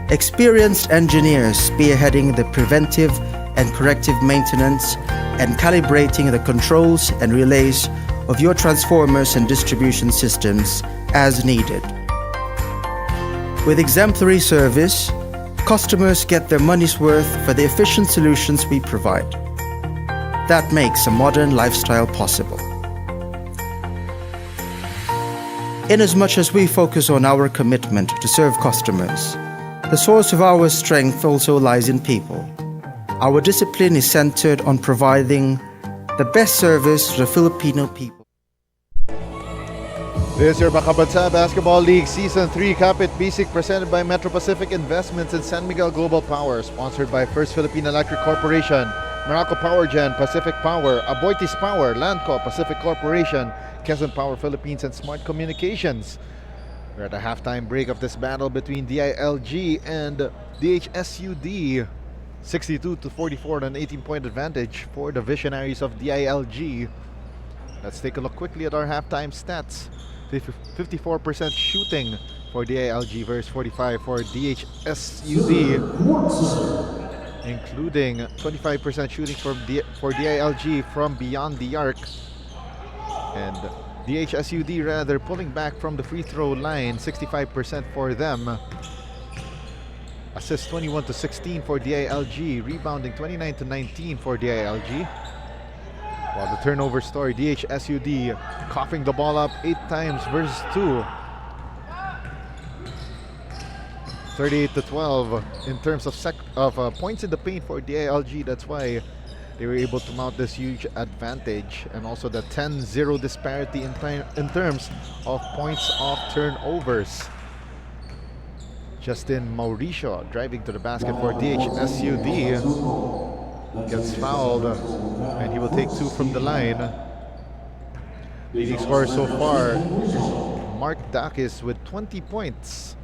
Experienced engineers spearheading the preventive and corrective maintenance and calibrating the controls and relays of your transformers and distribution systems as needed. With exemplary service, customers get their money's worth for the efficient solutions we provide. That makes a modern lifestyle possible. Inasmuch as we focus on our commitment to serve customers, the source of our strength also lies in people. Our discipline is centered on providing the best service to the Filipino people. This is your Makabansa Basketball League Season 3 Kapit Bisik presented by Metro Pacific Investments and San Miguel Global Power, sponsored by First Philippine Electric Corporation, Meralco Power Gen, Pacific Power, Aboitiz Power, Landco, Pacific Corporation, Quezon Power Philippines, and Smart Communications. We're at a halftime break of this battle between DILG and DHSUD. 62-44 on an 18-point advantage for the Visionaries of DILG. Let's take a look quickly at our halftime stats. 54% shooting for DILG versus 45 for DHSUD, including 25% shooting for DILG from beyond the arc, and DHSUD rather pulling back from the free throw line, 65% for them. Assists 21-16 for DILG, rebounding 29-19 for DILG. While the turnover story, DHSUD coughing the ball up 8 times versus 2. 38-12 in terms of points in the paint for DILG. That's why they were able to mount this huge advantage, and also the 10-0 disparity in terms of points off turnovers. Justin Mauricio driving to the basket for DHSUD gets fouled, and he will take 2 from the line. Leading scorer so far, Mark Dakis with 20 points,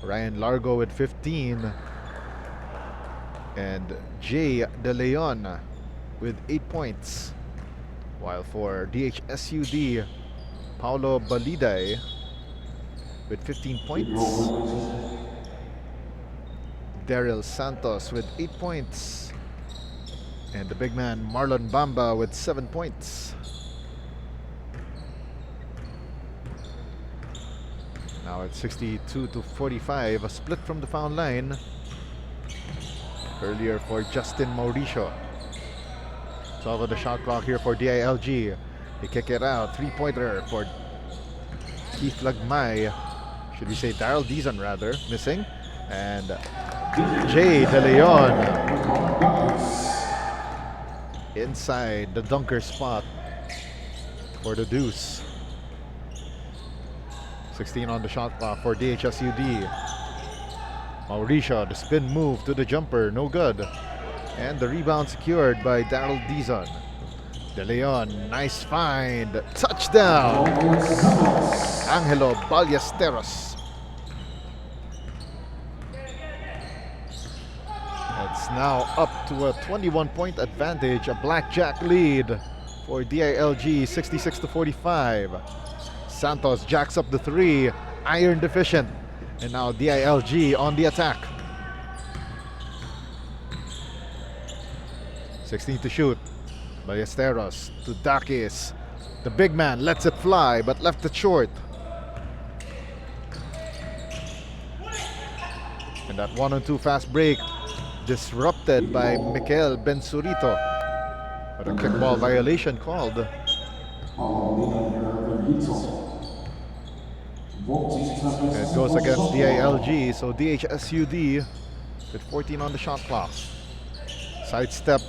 Ryan Largo with 15, and Jay De Leon with 8 points. While for DHSUD, Paulo Baliday with 15 points. Daryl Santos with 8 points. And the big man Marlon Bamba with 7 points. Now it's 62-45, a split from the foul line. Earlier for Justin Mauricio. 12 on the shot clock here for DILG. They kick it out. 3-pointer for Keith Lagmay. Should we say Daryl Dizon rather, missing. And Jay De Leon inside the dunker spot for the deuce. 16 on the shot clock for DHSUD. Mauricio, the spin move to the jumper, no good. And the rebound secured by Daryl Dizon. De Leon, nice find. Touchdown! Angelo Ballesteros. It's now up to a 21-point advantage, a blackjack lead for DILG, 66-45. Santos jacks up the 3, iron deficient. And now DILG on the attack. 16 to shoot. Ballesteros to Dakis. The big man lets it fly, but left it short. And that 1-on-2 fast break disrupted by Mikel Bensurito. But a kickball violation called. It goes against DILG, so DHSUD with 14 on the shot clock. Sidestep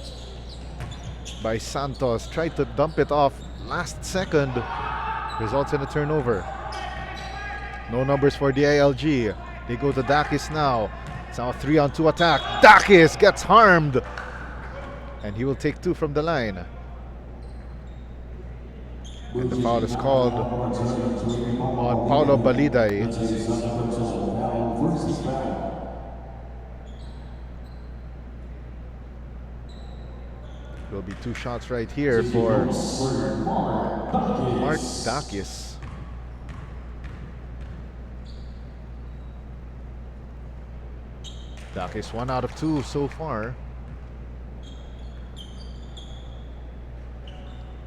by Santos, tried to dump it off last second, results in a turnover. No numbers for DILG. They go to Dakis now. It's now a 3-on-2 attack. Dakis gets harmed, and he will take 2 from the line. And the foul is called on Paulo Baliday. Will be 2 shots right here for Mark Dakis. Dakis 1 out of 2 so far.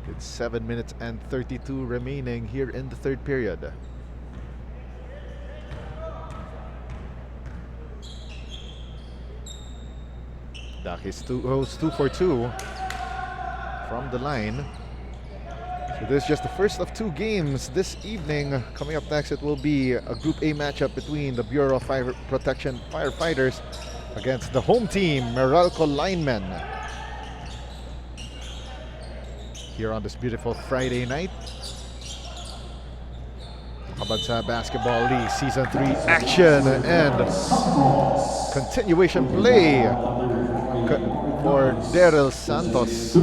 It's 7 minutes and 32 remaining here in the third period. Dakis goes 2 for 2 from the line. So this is just the first of 2 games this evening. Coming up next, it will be a Group A matchup between the Bureau of Fire Protection Firefighters against the home team, Meralco Linemen. Here on this beautiful Friday night. Kabansa Basketball League Season 3 action and continuation play for Daryl Santos.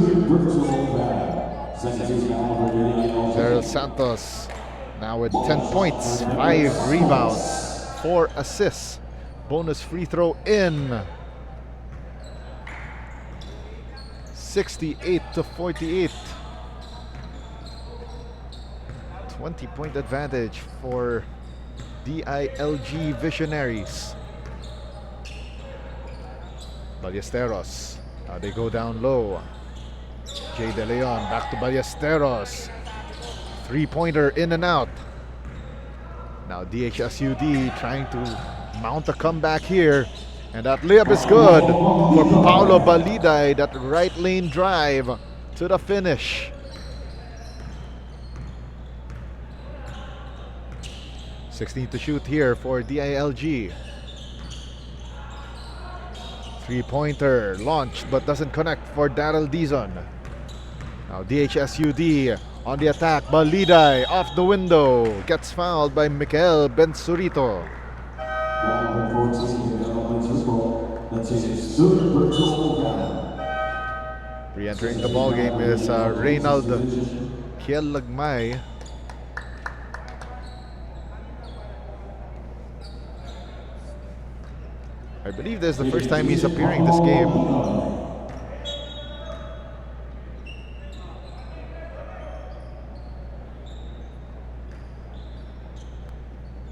Daryl Santos now with 10 points, 5 rebounds, 4 assists. Bonus free throw in. 68-48. 20-point advantage for DILG Visionaries. Ballesteros. Now they go down low. Jay De Leon back to Ballesteros. 3-pointer in and out. Now DHSUD trying to mount a comeback here. And that layup is good for Paulo Baliday. That right lane drive to the finish. 16 to shoot here for DILG. 3-pointer launched but doesn't connect for Daryl Dizon. Now DHSUD on the attack. Baliday off the window. Gets fouled by Mikel Bensurito. Re-entering the ball game is Reynald Kielagmay. I believe this is the first time he's appearing this game.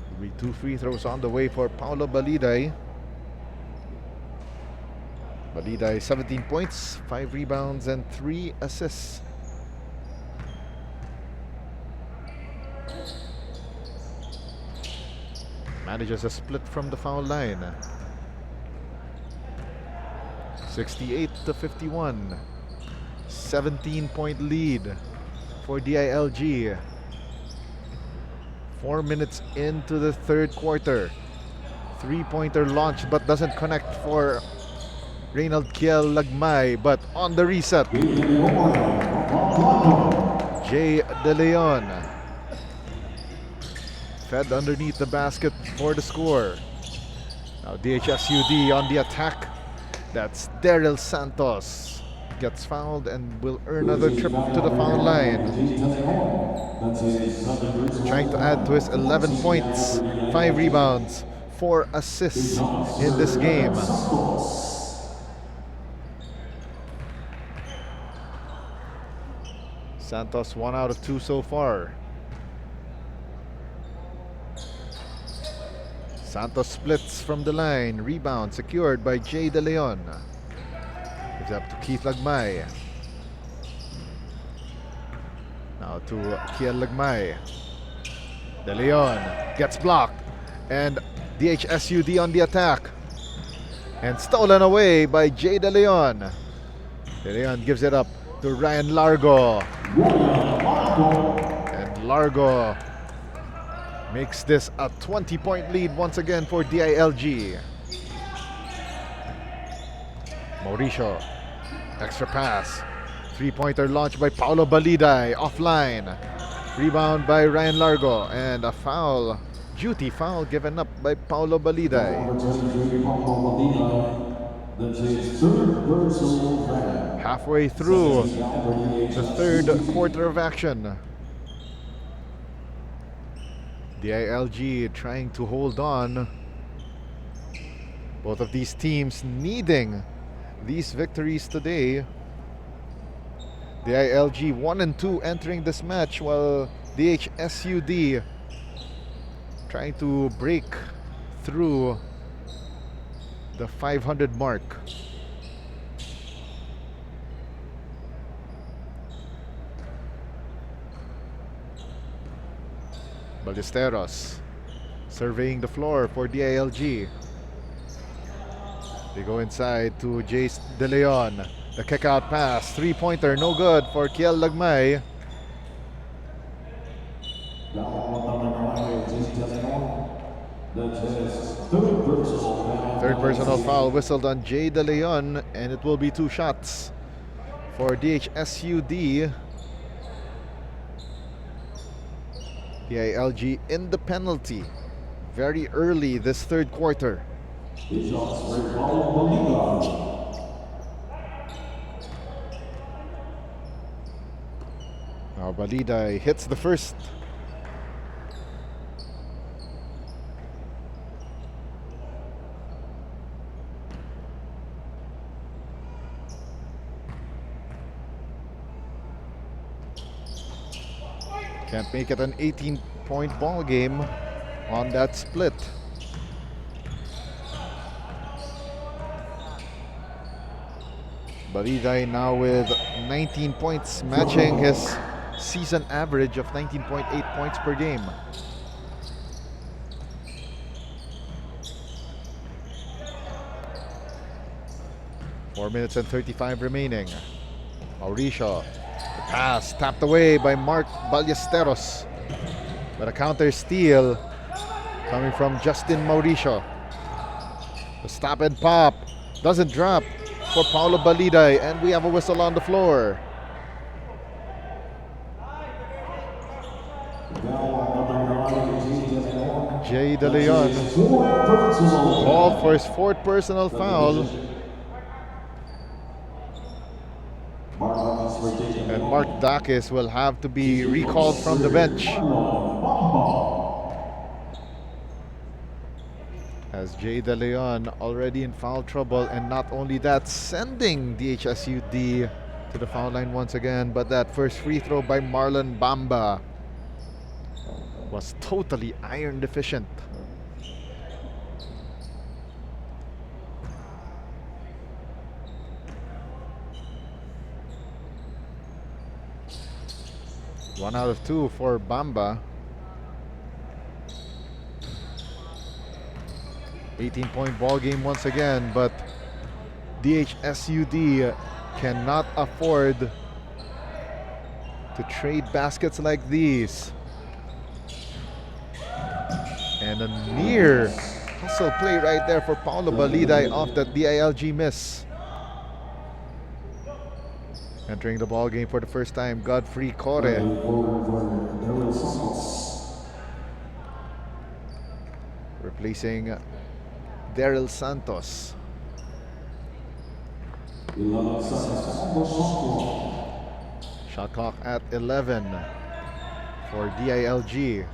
Will be 2 free throws on the way for Paulo Baliday. Baliday 17 points, 5 rebounds, and 3 assists. Manages a split from the foul line. 68-51. 17-point lead for DILG. 4 minutes into the third quarter. 3-pointer launched but doesn't connect for Reynald Kielagmay, but on the reset, Jay De Leon fed underneath the basket for the score. Now DHSUD on the attack. That's Daryl Santos. Gets fouled and will earn another trip to the foul line. Trying to add to his 11 points, 5 rebounds, 4 assists in this game. Santos 1 out of 2 so far. Santos splits from the line. Rebound secured by Jay De Leon. Gives up to Keith Lagmay. Now to Kielagmay. De Leon gets blocked. And DHSUD on the attack. And stolen away by Jay De Leon. De Leon gives it up to Ryan Largo. And Largo makes this a 20-point lead once again for DILG. Mauricio, extra pass. Three-pointer launched by Paolo Baliday, offline. Rebound by Ryan Largo, and a foul, duty foul given up by Paolo Baliday. Halfway through the third quarter of action. DILG trying to hold on. Both of these teams needing these victories today. DILG 1-2 entering this match, while DHSUD trying to break through the 500 mark. Ballesteros surveying the floor for DILG. They go inside to Jace De Leon. The kick out pass, three-pointer, no good for Kiel Lagmay. Third personal foul whistled on Jay De Leon, and it will be 2 shots for DHSUD. DILG in the penalty very early this third quarter. Now Baliday hits the first. Can't make it an 18-point ball game on that split. Baliday now with 19 points, matching his season average of 19.8 points per game. Four minutes and 35 remaining. Mauricio, the pass tapped away by Mark Ballesteros, but a counter steal coming from Justin Mauricio. The stop and pop doesn't drop for Paolo Baliday, and we have a whistle on the floor. Jay De Leon called for his fourth personal foul. And Mark Dakis will have to be recalled from the bench, as Jay De Leon already in foul trouble, and not only that, sending DHSUD to the foul line once again, but that first free throw by Marlon Bamba was totally iron deficient. One out of two for Bamba. 18-point ball game once again, but DHSUD cannot afford to trade baskets like these. And a near hustle play right there for Paolo Baliday off that DILG miss. Entering the ball game for the first time, Godfrey Corre. Replacing Daryl Santos. Shot clock at 11 for DILG.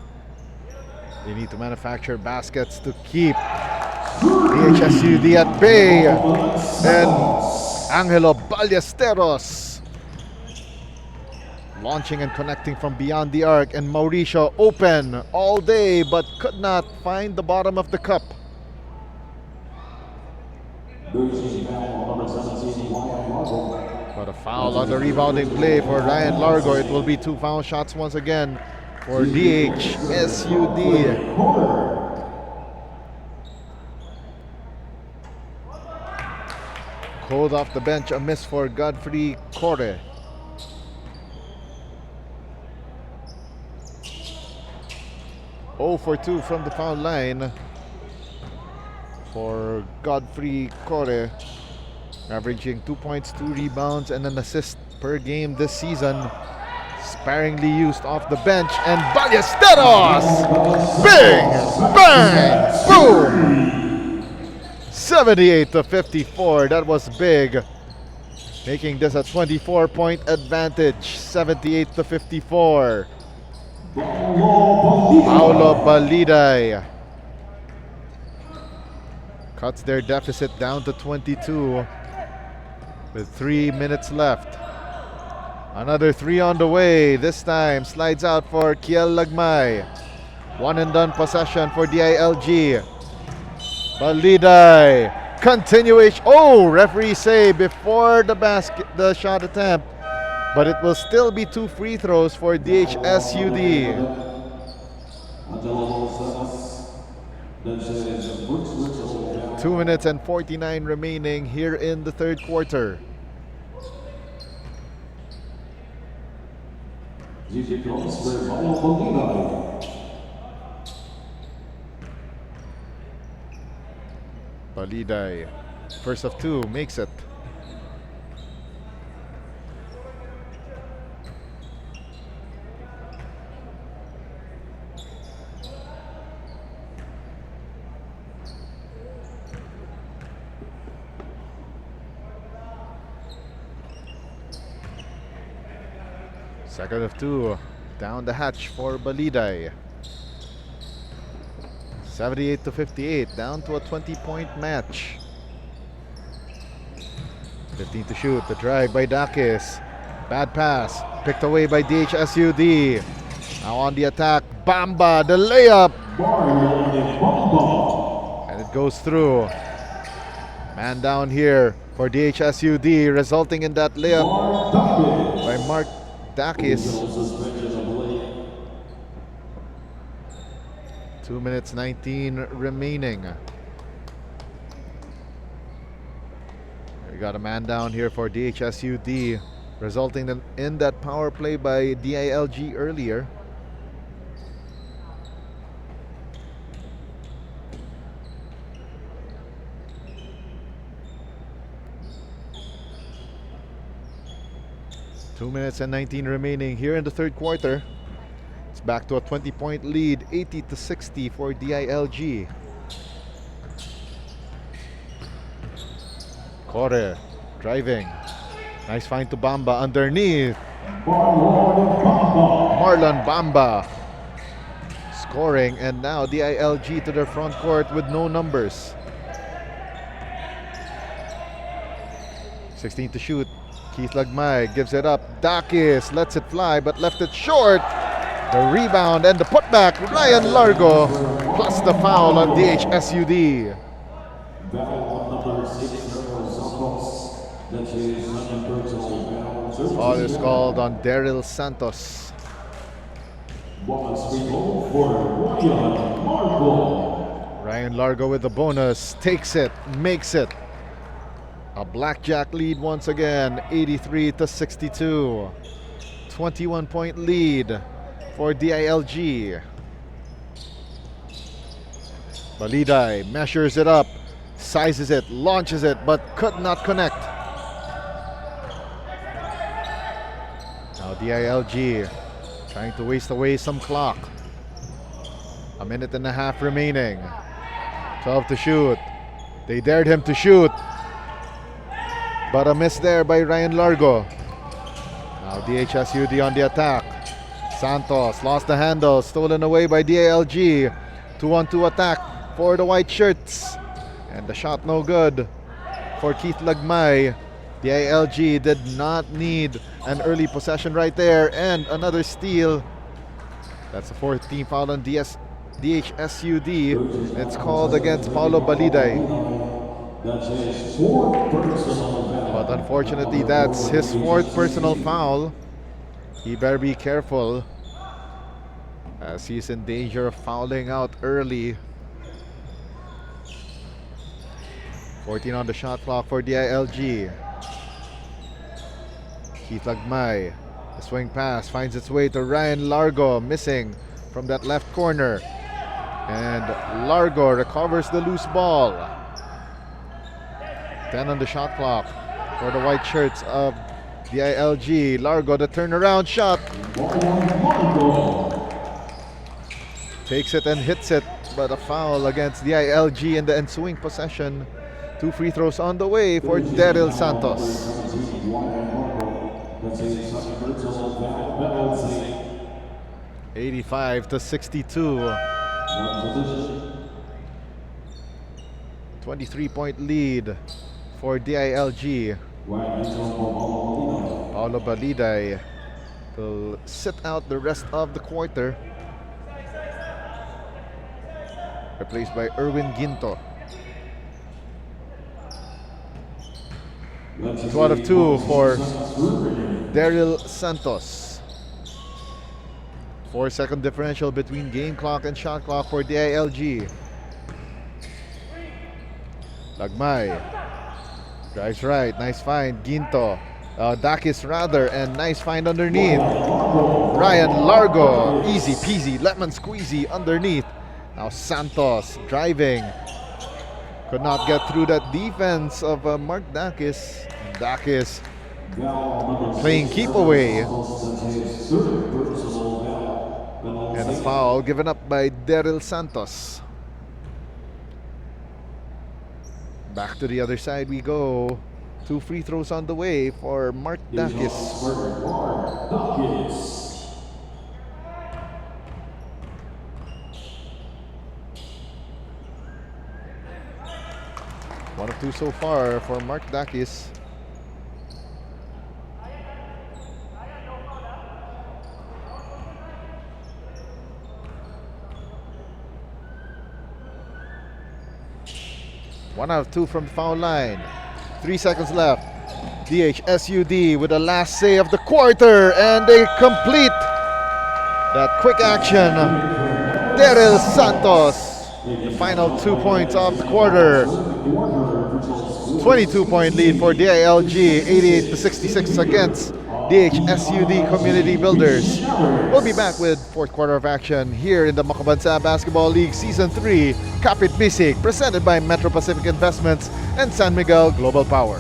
They need to manufacture baskets to keep DHSUD at bay. And Angelo Ballesteros launching and connecting from beyond the arc, and Mauricio open all day but could not find the bottom of the cup. But a foul on the rebounding play for Ryan Largo. It will be 2 foul shots once again for DHSUD. Cold off the bench, a miss for Godfrey Corre. Oh for 2 from the foul line for Godfrey Corre, averaging 2 points, 2 rebounds, and an assist per game this season. Sparingly used off the bench, and Ballesteros! Bing! Bang! Boom! 78-54. That was big, making this a 24-point advantage. 78-54. Paulo Baliday cuts their deficit down to 22 with 3 minutes left. Another 3 on the way. This time slides out for Kiel Lagmay. One and done possession for DILG. Baliday. Continuation. Oh, referee say before the shot attempt. But it will still be 2 free throws for DHSUD. 2 minutes and 49 remaining here in the third quarter. Baliday, first of 2, makes it. Second of 2, down the hatch for Baliday. 78-58, down to a 20-point match. 15 to shoot, the drive by Dakis. Bad pass, picked away by DHSUD. Now on the attack, Bamba, the layup. And it goes through. Man down here for DHSUD, resulting in that layup by Mark Dakis. 2 minutes 19 remaining. We got a man down here for DHSUD, resulting in that power play by DILG earlier. Two minutes and 19 remaining here in the third quarter. It's back to a 20-point lead, 80-60 for DILG. Corre driving. Nice find to Bamba underneath. Marlon Bamba scoring, and now DILG to their front court with no numbers. 16 to shoot. Keith Lagmay gives it up. Dakis lets it fly but left it short. The rebound and the putback. Ryan Largo plus the foul on DHSUD. Foul is called on Daryl Santos. Ryan Largo with the bonus. Takes it, makes it. A blackjack lead once again, 83-62. 21-point lead for DILG. Baliday measures it up, sizes it, launches it, but could not connect. Now DILG trying to waste away some clock. A minute and a half remaining. 12 to shoot. They dared him to shoot, but a miss there by Ryan Largo. Now DHSUD on the attack. Santos lost the handle, stolen away by DILG. 2-on-2 attack for the white shirts. And the shot no good for Keith Lagmay. DILG did not need an early possession right there. And another steal. That's a 14th foul on DHSUD. It's called against Paulo Baliday. But unfortunately, that's his 4th personal foul. He better be careful, as he's in danger of fouling out early. 14 on the shot clock for DILG. Keith Lagmay. The swing pass finds its way to Ryan Largo, missing from that left corner. And Largo recovers the loose ball. 10 on the shot clock for the white shirts of DILG. Largo, the turnaround shot. Takes it and hits it, but a foul against DILG in the ensuing possession. 2 free throws on the way for Daryl Santos. 85-62. 23-point lead for DILG. Paulo Baliday will sit out the rest of the quarter, replaced by Erwin Ginto. 2 out of 2 for Daryl Santos. 4-second differential between game clock and shot clock for DILG. Lagmay drives right, nice find. Ginto, Dakis rather, and nice find underneath. Ryan Largo, easy peasy, lemon squeezy underneath. Now Santos driving, could not get through that defense of Mark Dakis. Dakis playing keep away. And a foul given up by Daryl Santos. Back to the other side we go. 2 free throws on the way for Mark Dakis. One of 2 so far for Mark Dakis. One out of 2 from the foul line. 3 seconds left. DHSUD with the last say of the quarter, and they complete that quick action. Daryl Santos, the final 2 points of the quarter. 22-point lead for DILG, 88-66 against DHSUD Community Builders. We'll be back with 4th quarter of action here in the Makabansa Basketball League Season 3 Kapit Bisig, presented by Metro Pacific Investments and San Miguel Global Power.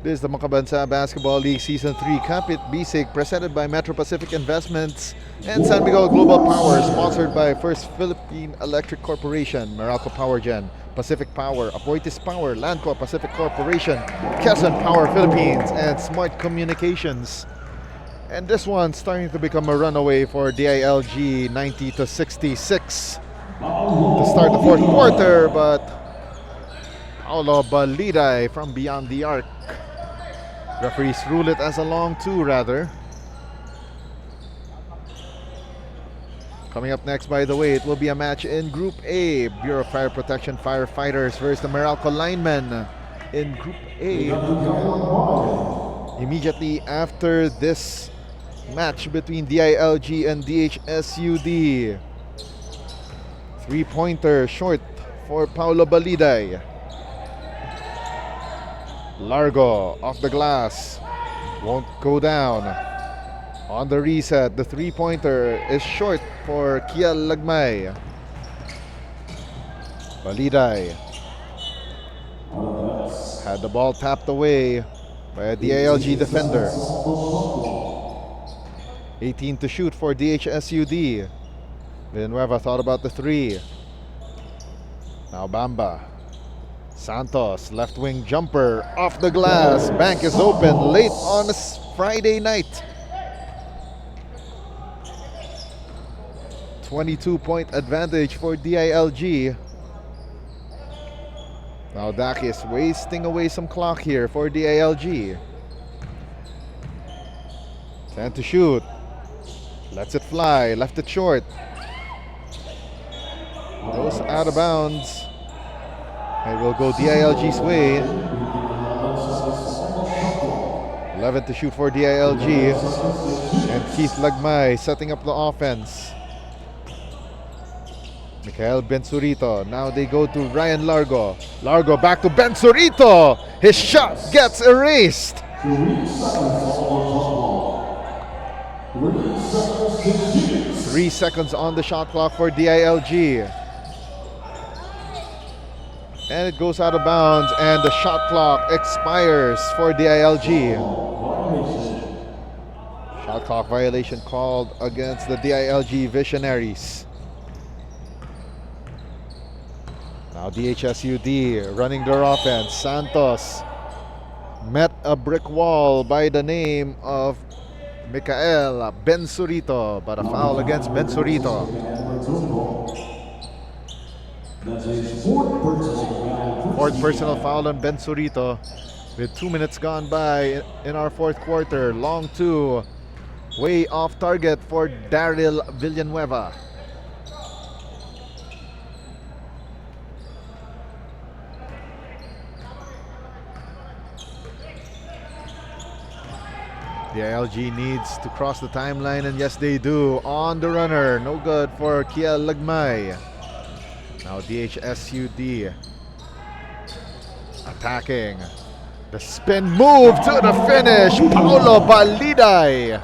This is the Makabansa Basketball League Season 3 Kapit Bisig, presented by Metro Pacific Investments and San Miguel Global Power, sponsored by First Philippine Electric Corporation, Meralco Power Gen, Pacific Power, Apoitis Power, Landco Pacific Corporation, Quezon Power Philippines, and Smart Communications. And this one starting to become a runaway for DILG, 90-66 to start the 4th quarter, but Paulo Baliday from beyond the arc. Referees rule it as a long 2 rather. Coming up next, by the way, it will be a match in Group A. Bureau of Fire Protection Firefighters versus the Meralco Linemen in Group A. Immediately after this match between DILG and DHSUD. 3-pointer short for Paulo Baliday. Largo off the glass, won't go down. On the reset, the 3-pointer is short for Kiel Lagmay. Baliday had the ball tapped away by a DILG defender. 18 to shoot for DHSUD. Villanueva thought about the 3. Now Bamba. Santos, left wing jumper off the glass. Bank is open late on a Friday night. 22-point advantage for DILG. Now Dakis wasting away some clock here for DILG. 10 to shoot. Lets it fly. Left it short. Goes out of bounds. And will go DILG's way. 11 to shoot for DILG. And Keith Lagmay setting up the offense. Mikael Bensurito. Now they go to Ryan Largo. Largo back to Bensurito. His shot gets erased. 3 seconds on the shot clock for DILG. And it goes out of bounds, and the shot clock expires for DILG. Shot clock violation called against the DILG Visionaries. Now DHSUD running their offense. Santos met a brick wall by the name of Mikael Bensurito, but a foul against Bensurito. Fourth personal foul on Bensurito with 2 minutes gone by in our fourth quarter. Long two, way off target for Daryl Villanueva. DILG needs to cross the timeline, and yes they do. On the runner, no good for Kiel Lagmay. Now DHSUD attacking. The spin move to the finish. Paulo Baliday.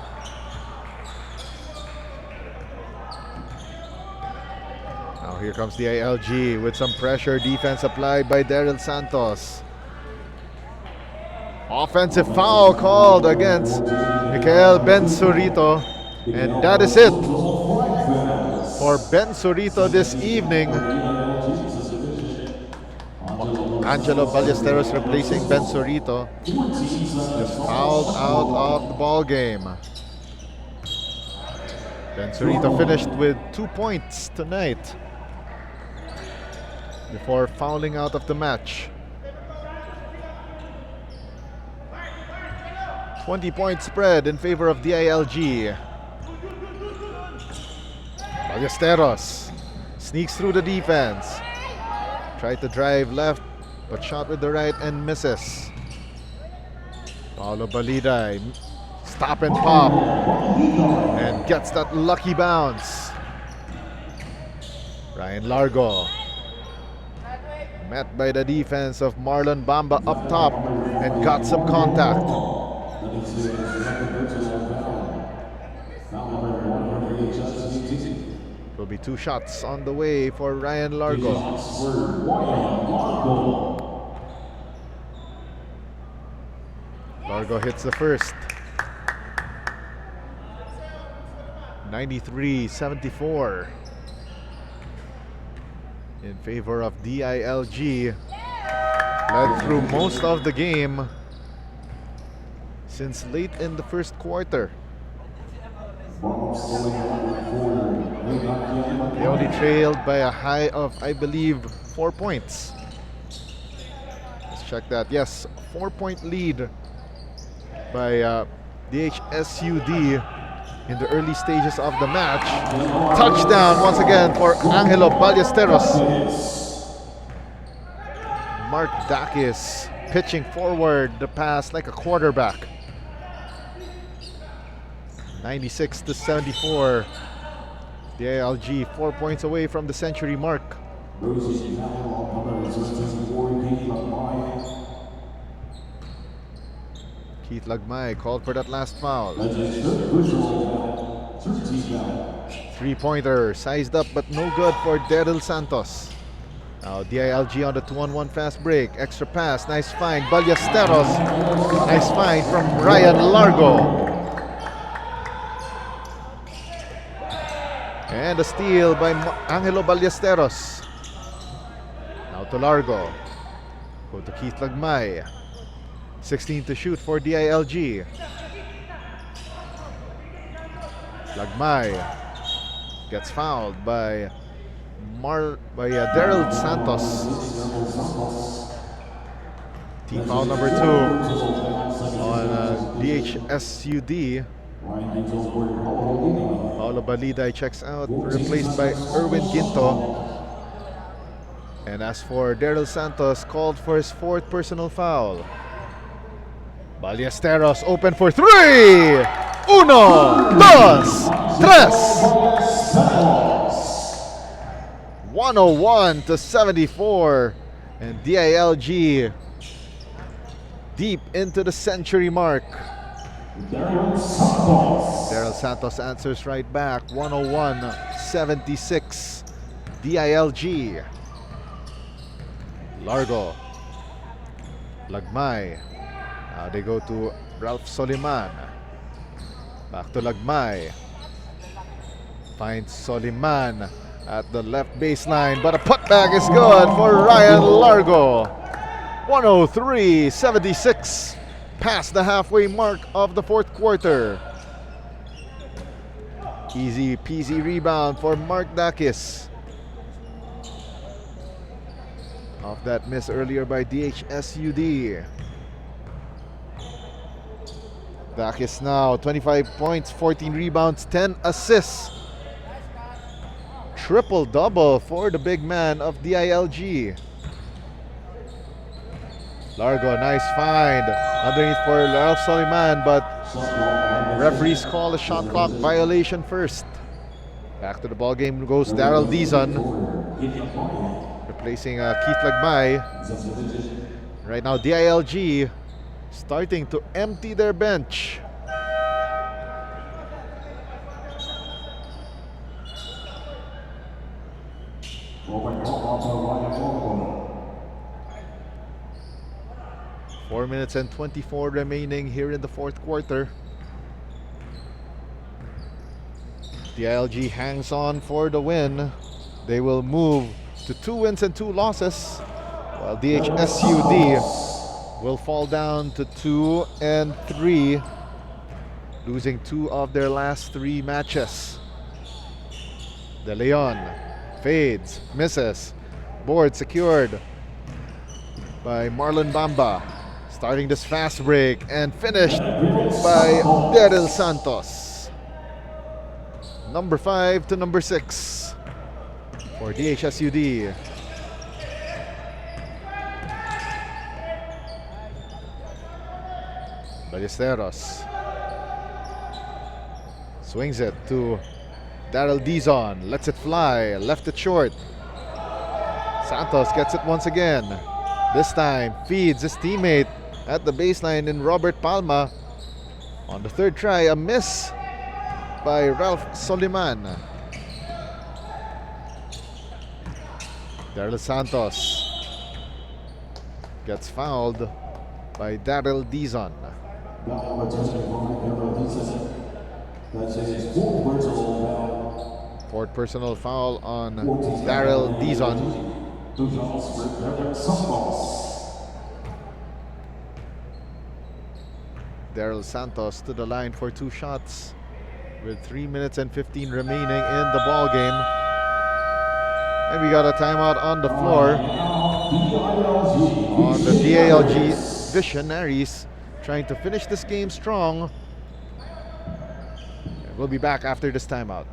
Now here comes DILG with some pressure. Defense applied by Daryl Santos. Offensive foul called against Mikael Bensurito. And that is it for Bensurito this evening. Angelo Ballesteros replacing Bensurito. Just fouled out of the ball game. Bensurito finished with 2 points tonight before fouling out of the match. 20-point spread in favor of DILG. Ballesteros sneaks through the defense. Tried to drive left, but shot with the right and misses. Paulo Baliday, stop and pop, and gets that lucky bounce. Ryan Largo, met by the defense of Marlon Bamba up top, and got some contact. Will be 2 shots on the way for Ryan Largo. Largo hits the first. 93-74 in favor of DILG. Led through most of the game since late in the first quarter. They only trailed by a high of, I believe, 4 points. Let's check that. Yes, 4-point lead by DHSUD in the early stages of the match. Touchdown once again for Angelo Ballesteros. Mark Dakis pitching forward the pass like a quarterback. 96-74. DILG 4 points away from the century mark. Keith Lagmay called for that last foul. 3-pointer sized up but no good for Daryl Santos. Now DILG on the 2-on-1 fast break. Extra pass, nice find. Ballesteros, nice find from Ryan Largo. And a steal by Angelo Ballesteros. Now to Largo. Go to Keith Lagmay. 16 to shoot for DILG. Lagmay Gets fouled by Daryl Santos. Team foul number 2 on DHSUD. Paolo Balida checks out, replaced by Erwin Ginto. And as for Daryl Santos, called for his 4th personal foul. Ballesteros open for 3! 1, 2, 3! 101-74. And DILG deep into the century mark. Daryl Santos answers right back. 101-76. DILG. Largo. Lagmay. Now they go to Ralph Soliman. Back to Lagmay. Finds Soliman at the left baseline, but a putback is good for Ryan Largo. 103-76. Past the halfway mark of the 4th quarter. Easy peasy rebound for Mark Dakis. Off that miss earlier by DHSUD. Dakis now 25 points, 14 rebounds, 10 assists. Triple-double for the big man of DILG. Largo, nice find underneath for Ralph Soliman, but referees call a shot clock violation first. Back to the ball game goes Daryl Dizon, replacing Keith Lagmay. Right now DILG starting to empty their bench. Four minutes and 24 remaining here in the 4th quarter. DILG hangs on for the win. They will move to 2 wins and 2 losses, while DHSUD will fall down to 2 and 3, losing 2 of their last 3 matches. De Leon fades, misses, board secured by Marlon Bamba. Starting this fast break and finished by Daryl Santos. Number 5 to number 6 for DHSUD. Ballesteros swings it to Daryl Dizon, lets it fly, left it short. Santos gets it once again. This time feeds his teammate at the baseline in Robert Palma. On the 3rd try, a miss by Ralph Soliman. Daryl Santos gets fouled by Daryl Dizon. 4th personal foul on Daryl Dizon. Daryl Santos to the line for 2 shots with 3 minutes and 15 remaining in the ball game. And we got a timeout on the floor on the DILG Visionaries, trying to finish this game strong. And we'll be back after this timeout.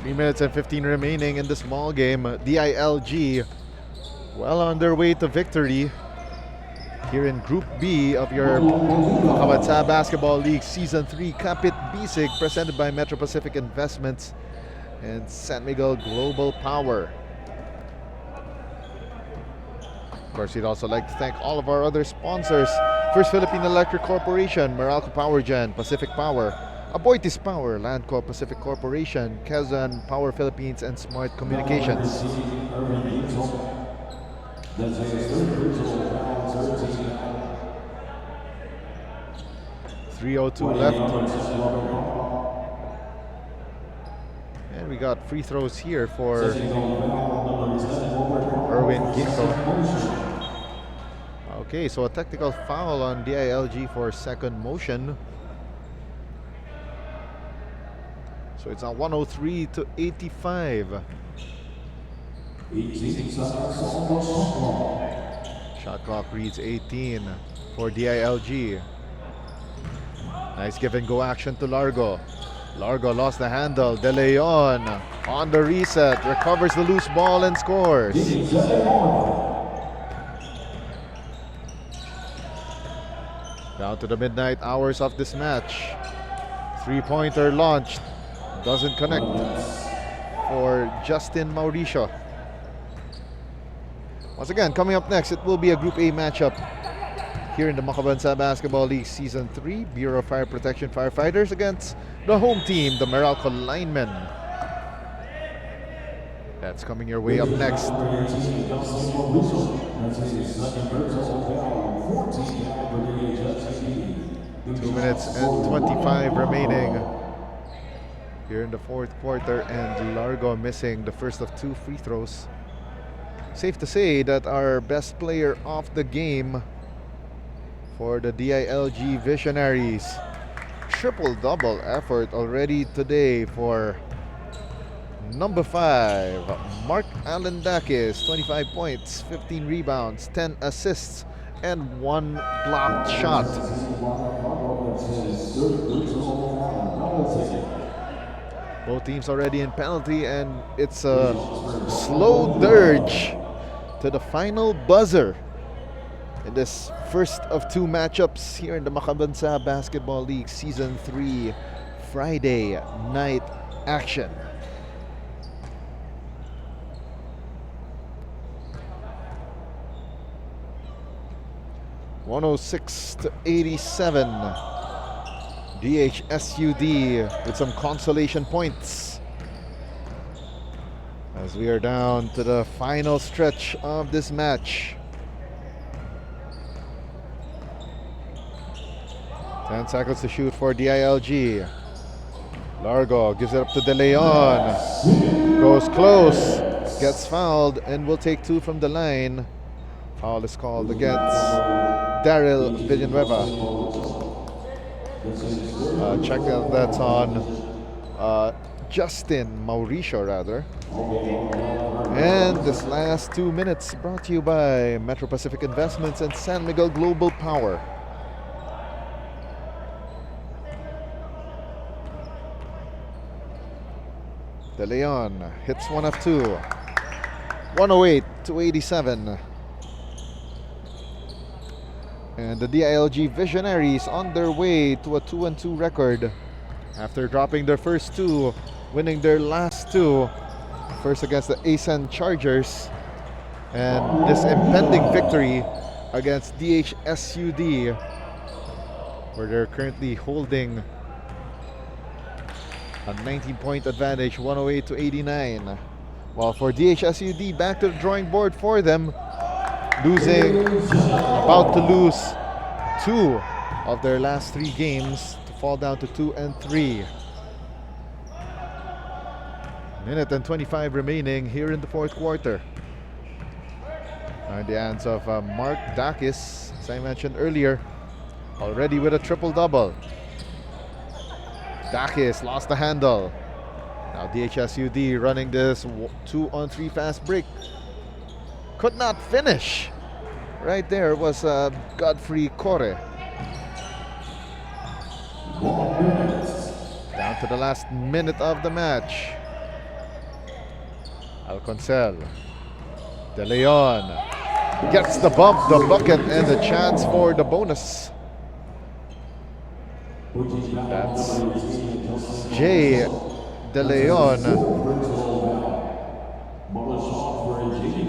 Three minutes and 15 remaining in this ball game. DILG well on their way to victory here in Group B of your Kabansa Basketball League Season 3 Kapit Bisig, presented by Metro Pacific Investments and San Miguel Global Power. Of course, we'd also like to thank all of our other sponsors. First Philippine Electric Corporation, Meralco Power Gen, Pacific Power, Aboitiz Power, Landco Pacific Corporation, Quezon Power Philippines, and Smart Communications. 3:02 left. And we got free throws here for Erwin Ginto. Okay, so a technical foul on DILG for second motion. So it's on 103-85. Shot clock reads 18 for DILG. Nice give and go action to Largo. Largo lost the handle. De Leon on the reset, recovers the loose ball and scores. Down to the midnight hours of this match. Three-pointer launched. Doesn't connect for Justin Mauricio. Once again, coming up next, it will be a Group A matchup here in the Makabansa Basketball League Season 3. Bureau of Fire Protection Firefighters against the home team, the Meralco Linemen. That's coming your way up next. 2 minutes and 25 remaining here in the fourth quarter, and Largo missing the first of 2 free throws. Safe to say that our best player of the game for the DILG Visionaries. Triple-double effort already today for number 5, Mark Alandakis. 25 points, 15 rebounds, 10 assists, and 1 blocked shot. Both teams already in penalty, and it's a slow dirge to the final buzzer in this first of 2 matchups here in the Makabansa Basketball League Season 3 Friday night action. (106-87). DHSUD with some consolation points as we are down to the final stretch of this match. 10 seconds to shoot for DILG. Largo gives it up to De Leon. Goes close, gets fouled, and will take 2 from the line. Foul is called against Daryl Villanueva. Check that's on Justin Mauricio, rather. And this last 2 minutes brought to you by Metro Pacific Investments and San Miguel Global Power. De Leon hits 1 of 2. 108-87. And the DILG Visionaries on their way to a 2-2 record after dropping their first 2, winning their last 2. First against the ASEN Chargers, and this impending victory against DHSUD, where they're currently holding a 19-point advantage, 108-89. While for DHSUD, back to the drawing board for them, about to lose 2 of their last 3 games to fall down to 2-3. Minute and 25 remaining here in the fourth quarter. In the hands of Mark Dakis, as I mentioned earlier, already with a triple-double. Dakis lost the handle. Now DHSUD running this 2-on-3 fast break. Could not finish. Right there was Godfrey Corre. Down to the last minute of the match. Alconcel. De Leon gets the bump, the bucket, and the chance for the bonus. That's Jay De Leon.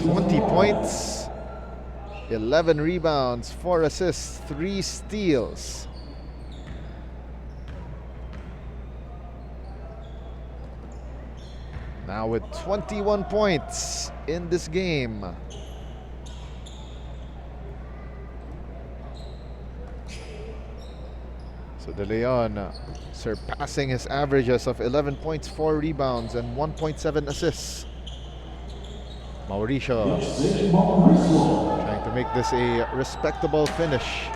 20 points, 11 rebounds, 4 assists, 3 steals. Now with 21 points in this game. So De Leon surpassing his averages of 11 points, 4 rebounds, and 1.7 assists. Mauricio trying to make this a respectable finish.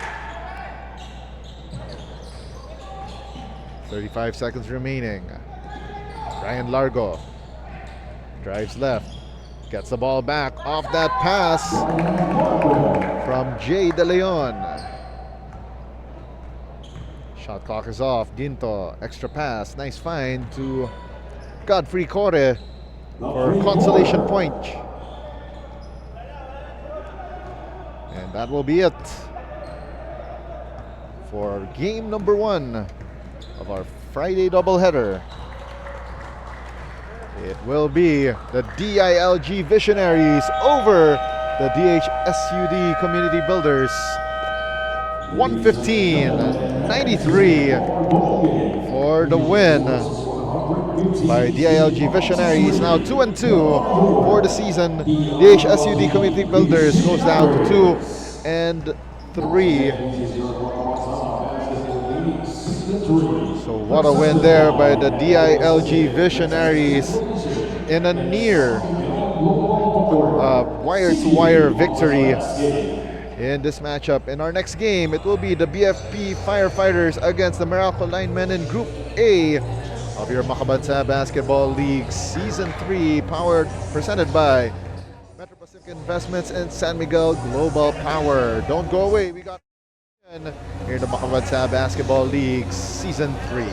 35 seconds remaining. Ryan Largo drives left, gets the ball back off that pass from Jay De Leon. Shot clock is off. Ginto, extra pass, nice find to Godfrey Corre for consolation point. And that will be it for game number 1 of our Friday doubleheader. It will be the DILG Visionaries over the DHSUD Community Builders. 115-93 for the win by DILG Visionaries. Now 2-2 for the season. DHSUD Community Builders goes down to 2-3. So what a win there by the DILG Visionaries in a near wire-to-wire victory in this matchup. In our next game, it will be the BFP Firefighters against the Meralco Linemen in Group A of your Makabansa Basketball League Season 3, presented by Metro Pacific Investments and San Miguel Global Power. Don't go away, we got here in the Makabansa Basketball League Season 3.